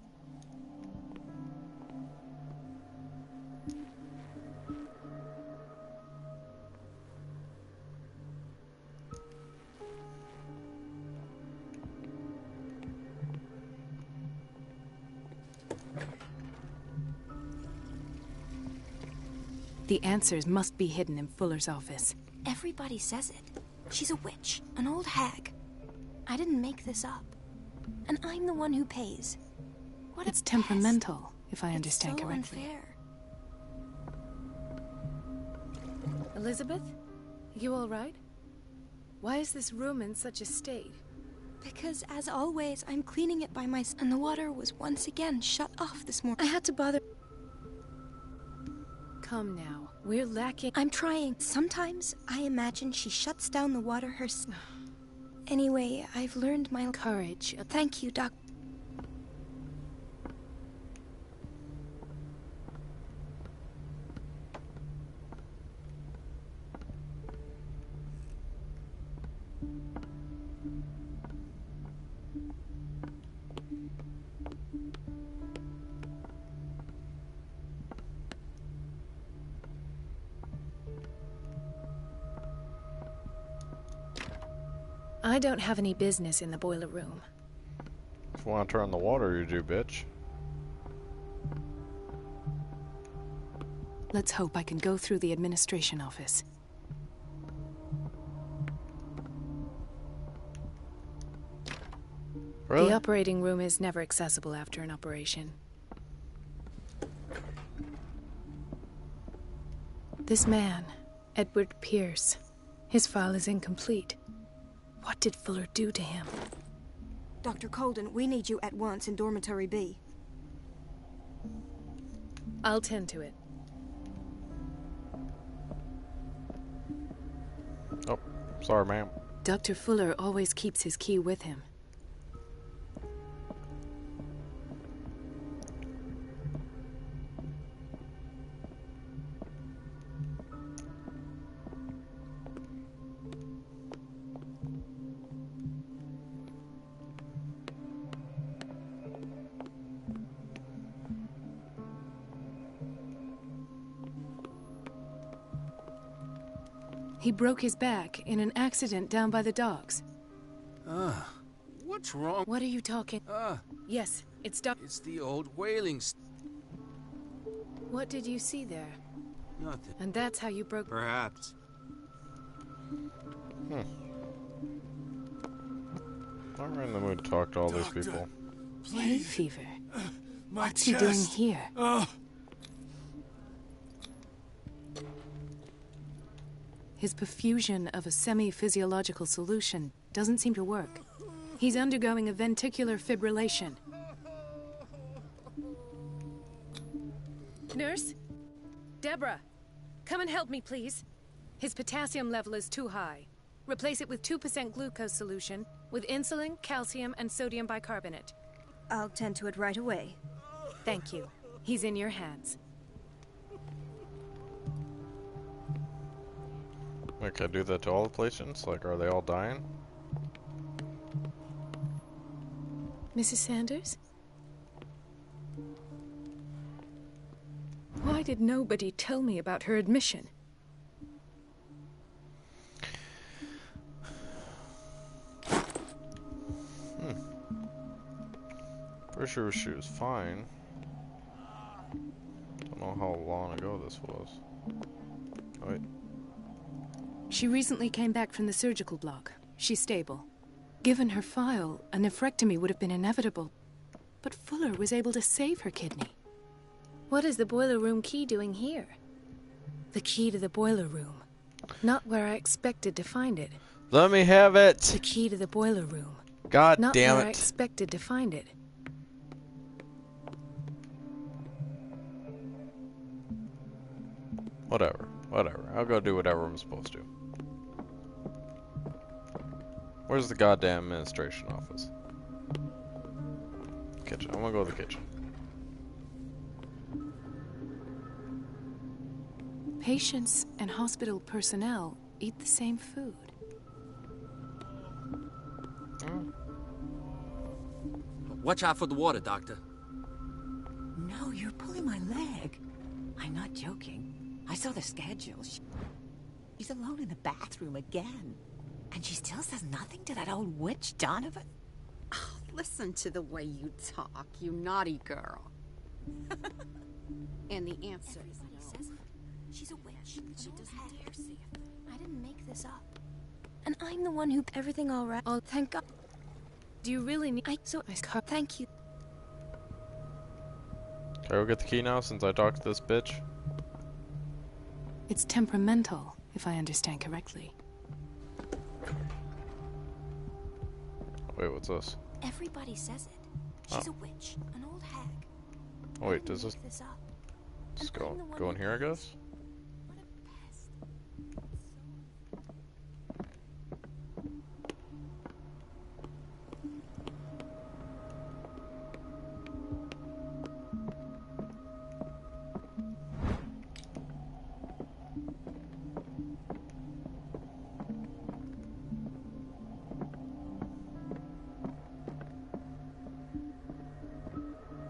Speaker 11: The answers must be hidden in Fuller's office.
Speaker 17: Everybody says it. She's a witch, an old hag. I didn't make this up. And I'm the one who pays. What
Speaker 11: It's temperamental, if I understand
Speaker 17: so
Speaker 11: correctly.
Speaker 17: Unfair.
Speaker 11: Elizabeth? You all right? Why is this room in such a state?
Speaker 17: Because, as always, I'm cleaning it by myself, and the water was once again shut off this morning. I had to bother...
Speaker 11: Come now. We're lacking...
Speaker 17: I'm trying. Sometimes I imagine she shuts down the water herself. Anyway, I've learned my...
Speaker 11: Courage.
Speaker 17: Thank you, Doc.
Speaker 11: I don't have any business in the boiler room.
Speaker 1: If you want to turn the water, you do, bitch.
Speaker 11: Let's hope I can go through the administration office.
Speaker 1: Really?
Speaker 11: The operating room is never accessible after an operation. This man, Edward Pierce, his file is incomplete. What did Fuller do to him?
Speaker 17: Dr. Colden, we need you at once in Dormitory B.
Speaker 11: I'll tend to it.
Speaker 1: Oh, sorry, ma'am.
Speaker 11: Dr. Fuller always keeps his key with him. He broke his back in an accident down by the docks.
Speaker 12: What's wrong?
Speaker 11: What are you talking? Yes, it's
Speaker 12: It's the old whaling.
Speaker 11: What did you see there?
Speaker 12: Nothing.
Speaker 11: And that's how you broke...
Speaker 12: Perhaps.
Speaker 1: I'm in the mood to talk to all these people.
Speaker 11: Hay fever.
Speaker 4: My
Speaker 11: What's he doing here? His perfusion of a semi-physiological solution doesn't seem to work. He's undergoing a ventricular fibrillation. Nurse? Deborah, come and help me, please. His potassium level is too high. Replace it with 2% glucose solution with insulin, calcium, and sodium bicarbonate.
Speaker 17: I'll tend to it right away.
Speaker 11: Thank you. He's in your hands.
Speaker 1: Like, I do that to all the patients? Like, are they all dying?
Speaker 11: Mrs. Sanders? Why did nobody tell me about her admission?
Speaker 1: Pretty sure she was fine. Don't know how long ago this was. Oh, wait.
Speaker 11: She recently came back from the surgical block. She's stable. Given her file, a nephrectomy would have been inevitable. But Fuller was able to save her kidney. What is the boiler room key doing here? The key to the boiler room. Not where I expected to find it.
Speaker 1: Let me have it!
Speaker 11: The key to the boiler room.
Speaker 1: God
Speaker 11: Not
Speaker 1: damn
Speaker 11: where I
Speaker 1: it.
Speaker 11: expected to find it.
Speaker 1: Whatever. I'll go do whatever I'm supposed to. Where's the goddamn administration office? Kitchen. I'm gonna go to the kitchen.
Speaker 11: Patients and hospital personnel eat the same food.
Speaker 13: Watch out for the water, Doctor.
Speaker 19: No, you're pulling my leg. I'm not joking. I saw the schedule. She's alone in the bathroom again. And she still says nothing to that old witch, Donovan?
Speaker 20: Oh, listen to the way you talk, you naughty girl. And the answer is
Speaker 17: Everybody
Speaker 20: no.
Speaker 17: says she's a witch.
Speaker 20: She doesn't dare see it.
Speaker 17: I didn't make this up. And I'm the one who... Everything all right?
Speaker 11: Oh, thank God. Do you really need...
Speaker 17: Thank you.
Speaker 1: Can I go get the key now since I talked to this bitch?
Speaker 11: It's temperamental, if I understand correctly.
Speaker 1: Wait, what's this?
Speaker 17: Everybody says it. She's a witch, an old hag.
Speaker 1: Oh wait, does this...
Speaker 17: Make this up.
Speaker 1: Just go in here, I guess?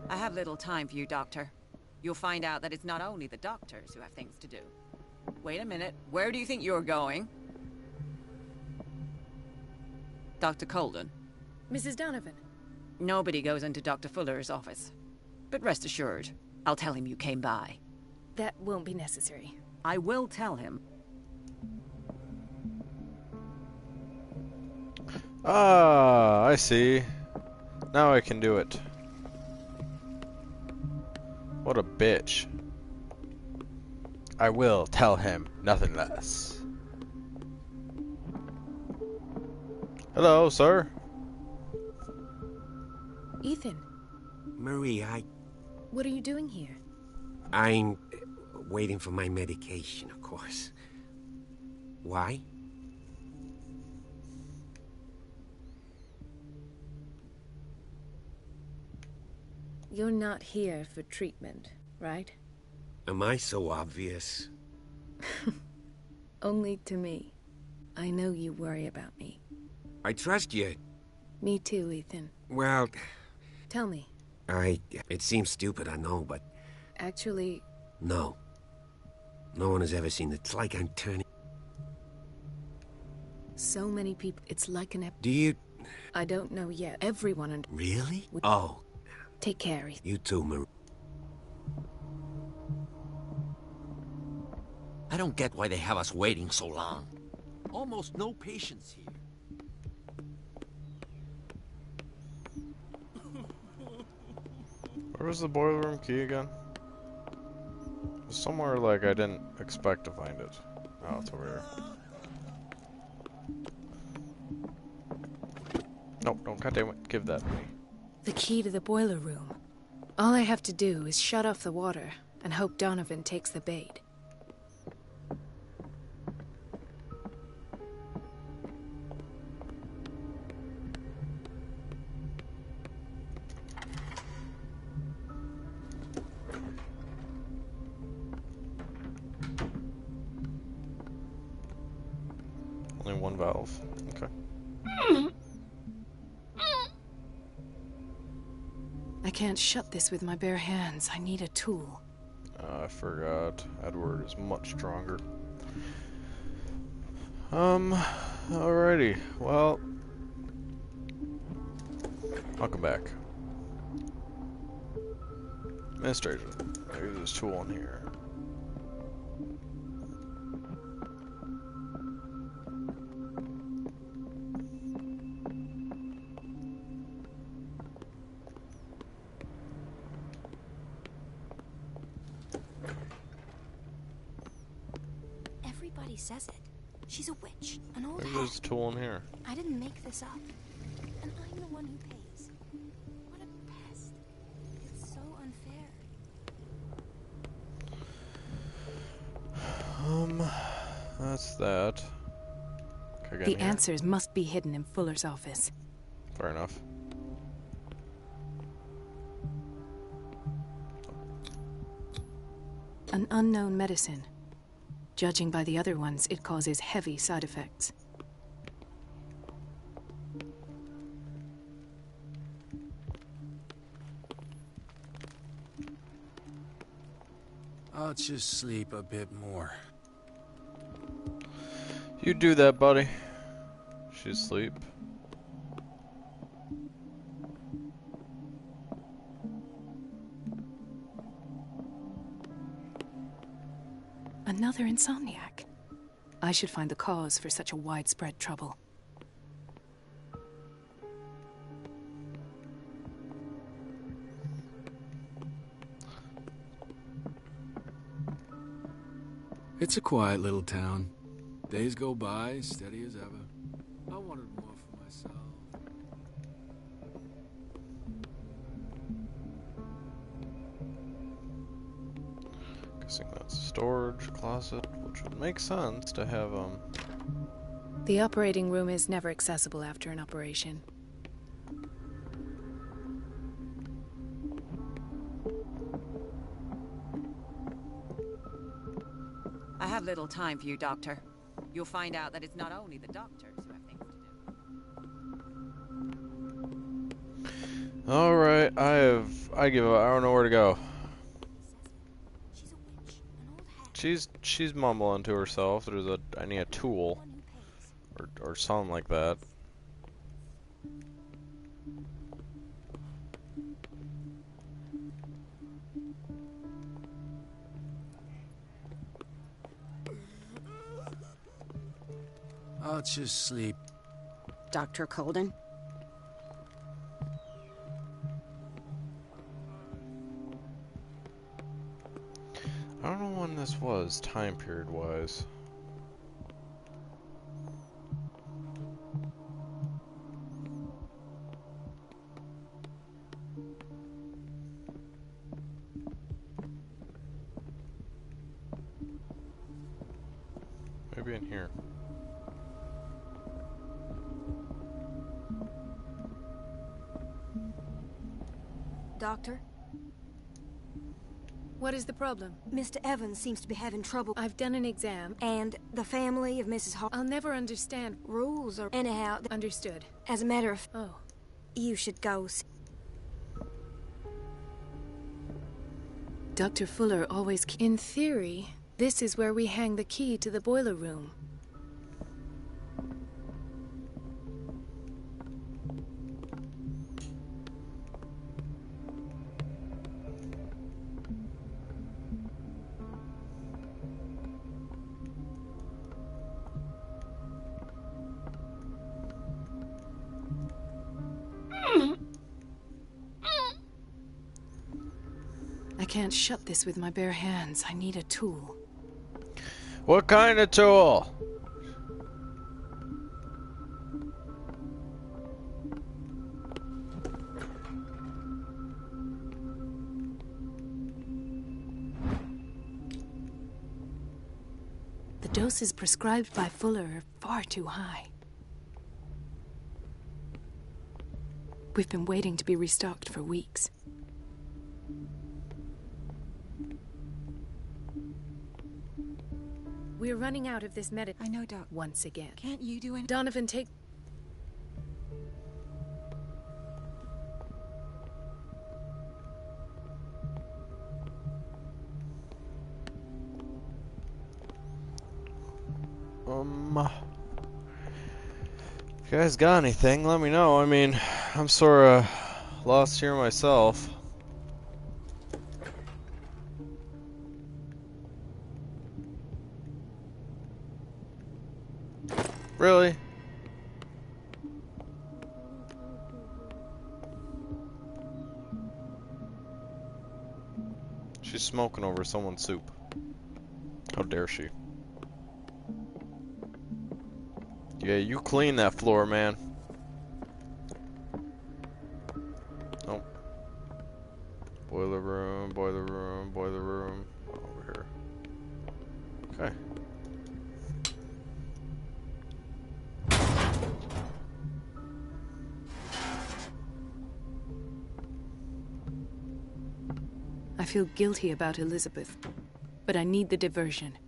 Speaker 19: I have little time for you, Doctor. You'll find out that it's not only the doctors who have things to do. Wait a minute. Where do you think you're going? Dr. Colden.
Speaker 11: Mrs. Donovan.
Speaker 19: Nobody goes into Dr. Fuller's office. But rest assured, I'll tell him you came by.
Speaker 11: That won't be necessary.
Speaker 19: I will tell him.
Speaker 1: Ah, I see. Now I can do it. What a bitch. I will tell him nothing less. Hello, sir.
Speaker 11: Ethan,
Speaker 2: Marie,
Speaker 11: what are you doing here?
Speaker 2: I'm waiting for my medication, of course. Why?
Speaker 11: You're not here for treatment, right?
Speaker 2: Am I so obvious?
Speaker 11: Only to me. I know you worry about me.
Speaker 2: I trust you.
Speaker 11: Me too, Ethan.
Speaker 2: Well...
Speaker 11: Tell me.
Speaker 2: It seems stupid, I know, but...
Speaker 11: Actually...
Speaker 2: No. No one has ever seen it. It's like I'm turning...
Speaker 11: So many people... It's like an...
Speaker 2: Do you...
Speaker 11: I don't know yet. Everyone...
Speaker 2: Really? Oh.
Speaker 11: Take care, Ethan.
Speaker 2: You too, Marie.
Speaker 13: I don't get why they have us waiting so long. Almost no patience here.
Speaker 1: Where was the boiler room key again? It was somewhere like I didn't expect to find it. Oh, it's over here. Nope, don't goddamn it. Give that to me.
Speaker 11: The key to the boiler room. All I have to do is shut off the water and hope Donovan takes the bait.
Speaker 1: Only one valve. Okay.
Speaker 11: I can't shut this with my bare hands. I need a tool.
Speaker 1: I forgot. Edward is much stronger. Alrighty. Well, I'll come back. Administration. Maybe there's a tool in here.
Speaker 17: Everybody says it. She's a witch, an old
Speaker 1: Maybe
Speaker 17: hag.
Speaker 1: there's a tool in here.
Speaker 17: I didn't make this up. And I'm the one who pays. What a pest. It's so unfair.
Speaker 1: That's that. Can I get
Speaker 11: The
Speaker 1: in here?
Speaker 11: answers must be hidden in Fuller's office.
Speaker 1: Fair enough.
Speaker 11: An unknown medicine. Judging by the other ones, it causes heavy side effects.
Speaker 4: I'll just sleep a bit more.
Speaker 1: You do that, buddy. She's asleep.
Speaker 11: Another insomniac. I should find the cause for such a widespread trouble.
Speaker 7: It's a quiet little town. Days go by, steady as ever. I wanted more for myself.
Speaker 1: Guessing that's a storage closet, which would make sense to have,
Speaker 11: The operating room is never accessible after an operation.
Speaker 19: I have little time for you, Doctor. You'll find out that it's not only the doctors who have things to do.
Speaker 1: Alright, I give up. I don't know where to go. She's mumbling to herself. I need a tool. Or something like that.
Speaker 4: I'll just sleep.
Speaker 20: Dr. Colden?
Speaker 1: this was, time period wise. Maybe in here.
Speaker 21: Doctor?
Speaker 11: What is the problem?
Speaker 21: Mr. Evans seems to be having trouble.
Speaker 11: I've done an exam.
Speaker 21: And the family of Mrs. Hall.
Speaker 11: I'll never understand.
Speaker 21: Rules are... Anyhow...
Speaker 11: Understood.
Speaker 21: As a matter of...
Speaker 11: Oh.
Speaker 21: You should go see...
Speaker 11: Dr. Fuller always... In theory, this is where we hang the key to the boiler room. I can't shut this with my bare hands. I need a tool.
Speaker 1: What kind of tool?
Speaker 11: The doses prescribed by Fuller are far too high. We've been waiting to be restocked for weeks. We're running out of this medicine.
Speaker 19: I know, Doc.
Speaker 11: Once again.
Speaker 19: Can't you do anything?
Speaker 11: Donovan, take...
Speaker 1: If you guys got anything, let me know. I mean, I'm sorta lost here myself. Really? She's smoking over someone's soup. How dare she? Yeah, you clean that floor, man. Oh. Boiler room, boiler room, boiler room. Over here. Okay.
Speaker 11: I feel guilty about Elizabeth, but I need the diversion.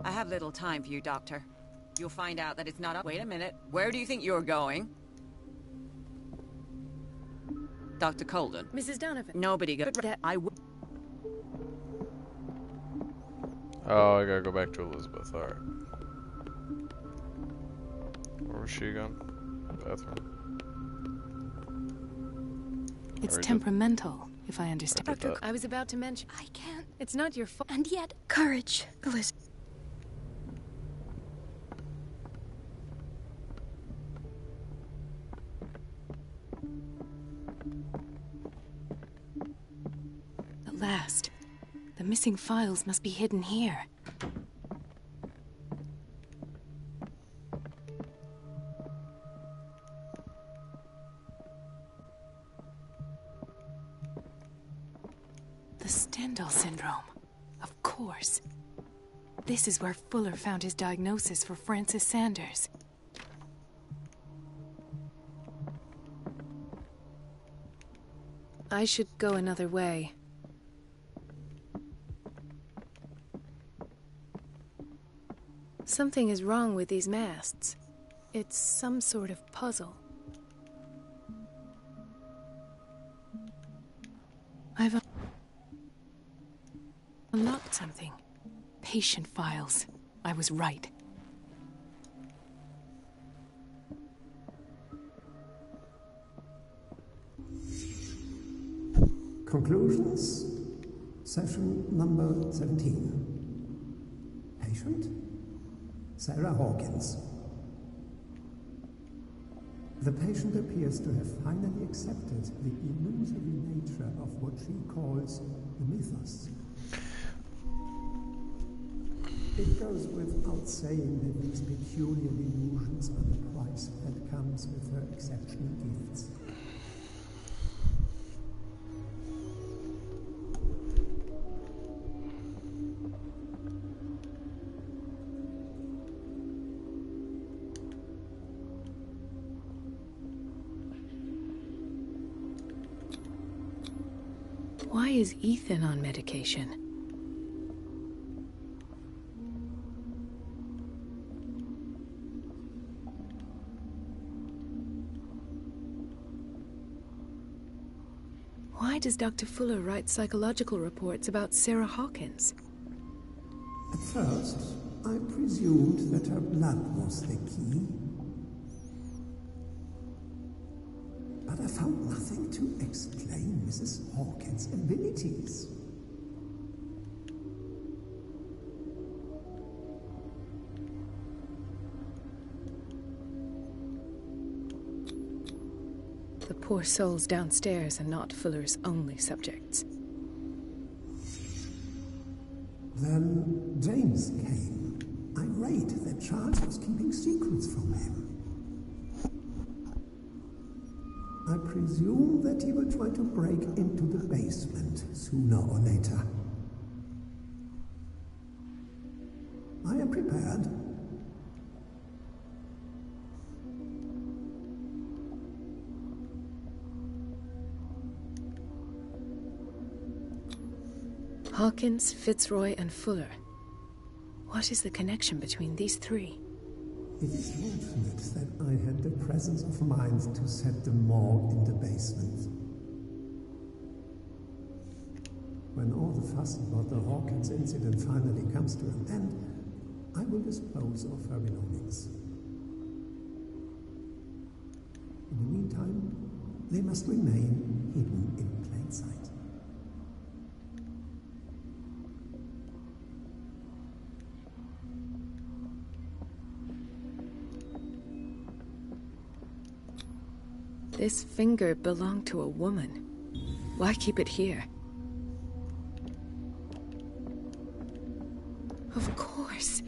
Speaker 19: I have little time for you, Doctor. You'll find out that it's not a— Wait a minute. Where do you think you're going? Dr. Colden.
Speaker 11: Mrs. Donovan.
Speaker 19: Nobody go— I will—
Speaker 1: Oh, I gotta go back to Elizabeth. Alright. Where was she again? Bathroom.
Speaker 11: It's temperamental, if I understand.
Speaker 1: Doctor,
Speaker 11: I was about to mention...
Speaker 21: I can't...
Speaker 11: It's not your fault.
Speaker 21: And yet... Courage, Elizabeth.
Speaker 11: At last. The missing files must be hidden here. The Stendhal syndrome. Of course. This is where Fuller found his diagnosis for Francis Sanders. I should go another way. Something is wrong with these masts. It's some sort of puzzle. I've unlocked something. Patient files. I was right.
Speaker 18: Conclusions? Session number 17. Patient? Sarah Hawkins. The patient appears to have finally accepted the illusory nature of what she calls the mythos. It goes without saying that these peculiar delusions are the price that comes with her exceptional gifts.
Speaker 11: Why is Ethan on medication? Why does Dr. Fuller write psychological reports about Sarah Hawkins?
Speaker 18: At first, I presumed that her blood was the key. But I found nothing to explain Mrs. Hawkins' abilities.
Speaker 11: The poor souls downstairs are not Fuller's only subjects.
Speaker 18: Then James came, irate that Charles was keeping secrets from him. I presume that he will try to break into the basement sooner or later. I am prepared.
Speaker 11: Hawkins, Fitzroy, and Fuller. What is the connection between these three?
Speaker 18: It is fortunate that I had the presence of mind to set the morgue in the basement. When all the fuss about the Hawkins incident finally comes to an end, I will dispose of her belongings. In the meantime, they must remain hidden in plain sight.
Speaker 11: This finger belonged to a woman. Why keep it here? Of course.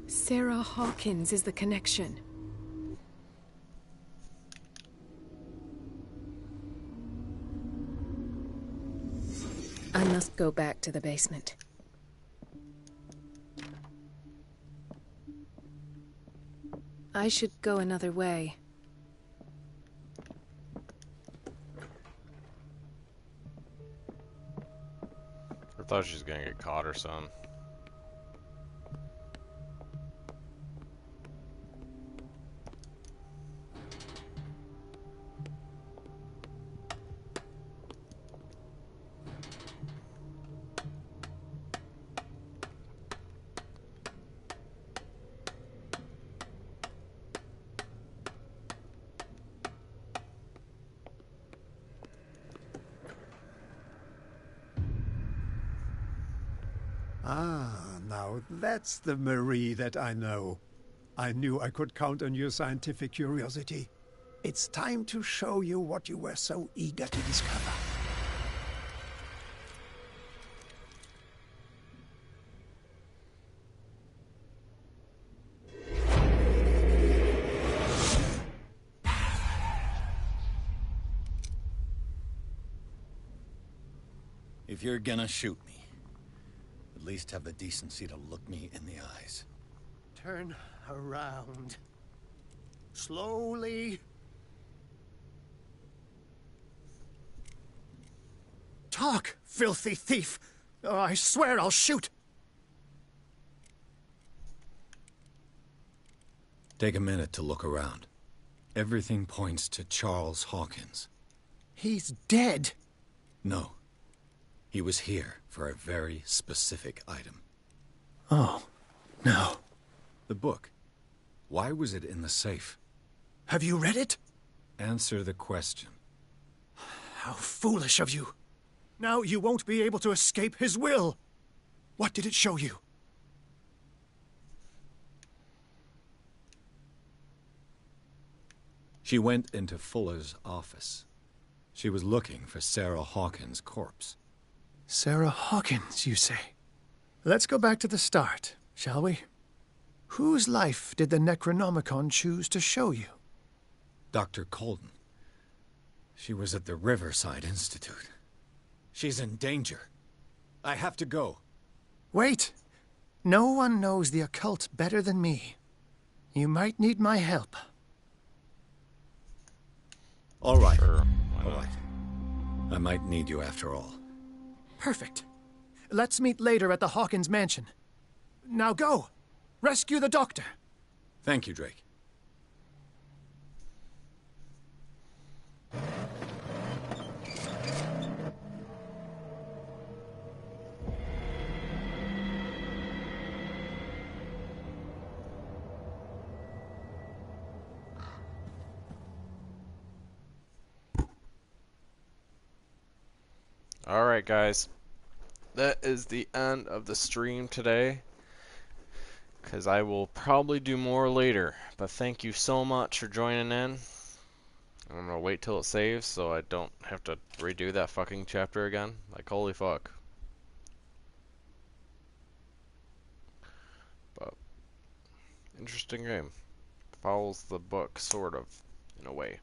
Speaker 11: Sarah Hawkins is the connection. I must go back to the basement. I should go another way.
Speaker 1: I thought she was gonna get caught or something.
Speaker 18: Ah, now that's the Marie that I know. I knew I could count on your scientific curiosity. It's time to show you what you were so eager to discover.
Speaker 3: If you're gonna shoot me, at least have the decency to look me in the eyes.
Speaker 18: Turn around. Slowly. Talk, filthy thief! Oh, I swear I'll shoot!
Speaker 3: Take a minute to look around. Everything points to Charles Hawkins.
Speaker 18: He's dead!
Speaker 3: No. He was here for a very specific item.
Speaker 18: Oh, no.
Speaker 3: The book. Why was it in the safe?
Speaker 18: Have you read it?
Speaker 3: Answer the question.
Speaker 18: How foolish of you. Now you won't be able to escape his will. What did it show you?
Speaker 3: She went into Fuller's office. She was looking for Sarah Hawkins' corpse.
Speaker 6: Sarah Hawkins, you say? Let's go back to the start, shall we? Whose life did the Necronomicon choose to show you?
Speaker 3: Dr. Colden. She was at the Riverside Institute. She's in danger. I have to go.
Speaker 6: Wait. No one knows the occult better than me. You might need my help.
Speaker 3: All right.
Speaker 1: Sure,
Speaker 3: all right. I might need you after all.
Speaker 6: Perfect. Let's meet later at the Hawkins mansion. Now go! Rescue the doctor!
Speaker 3: Thank you, Drake.
Speaker 1: Alright, guys. That is the end of the stream today. Because I will probably do more later. But thank you so much for joining in. I'm going to wait till it saves so I don't have to redo that fucking chapter again. Like, holy fuck. But, interesting game. Follows the book, sort of, in a way.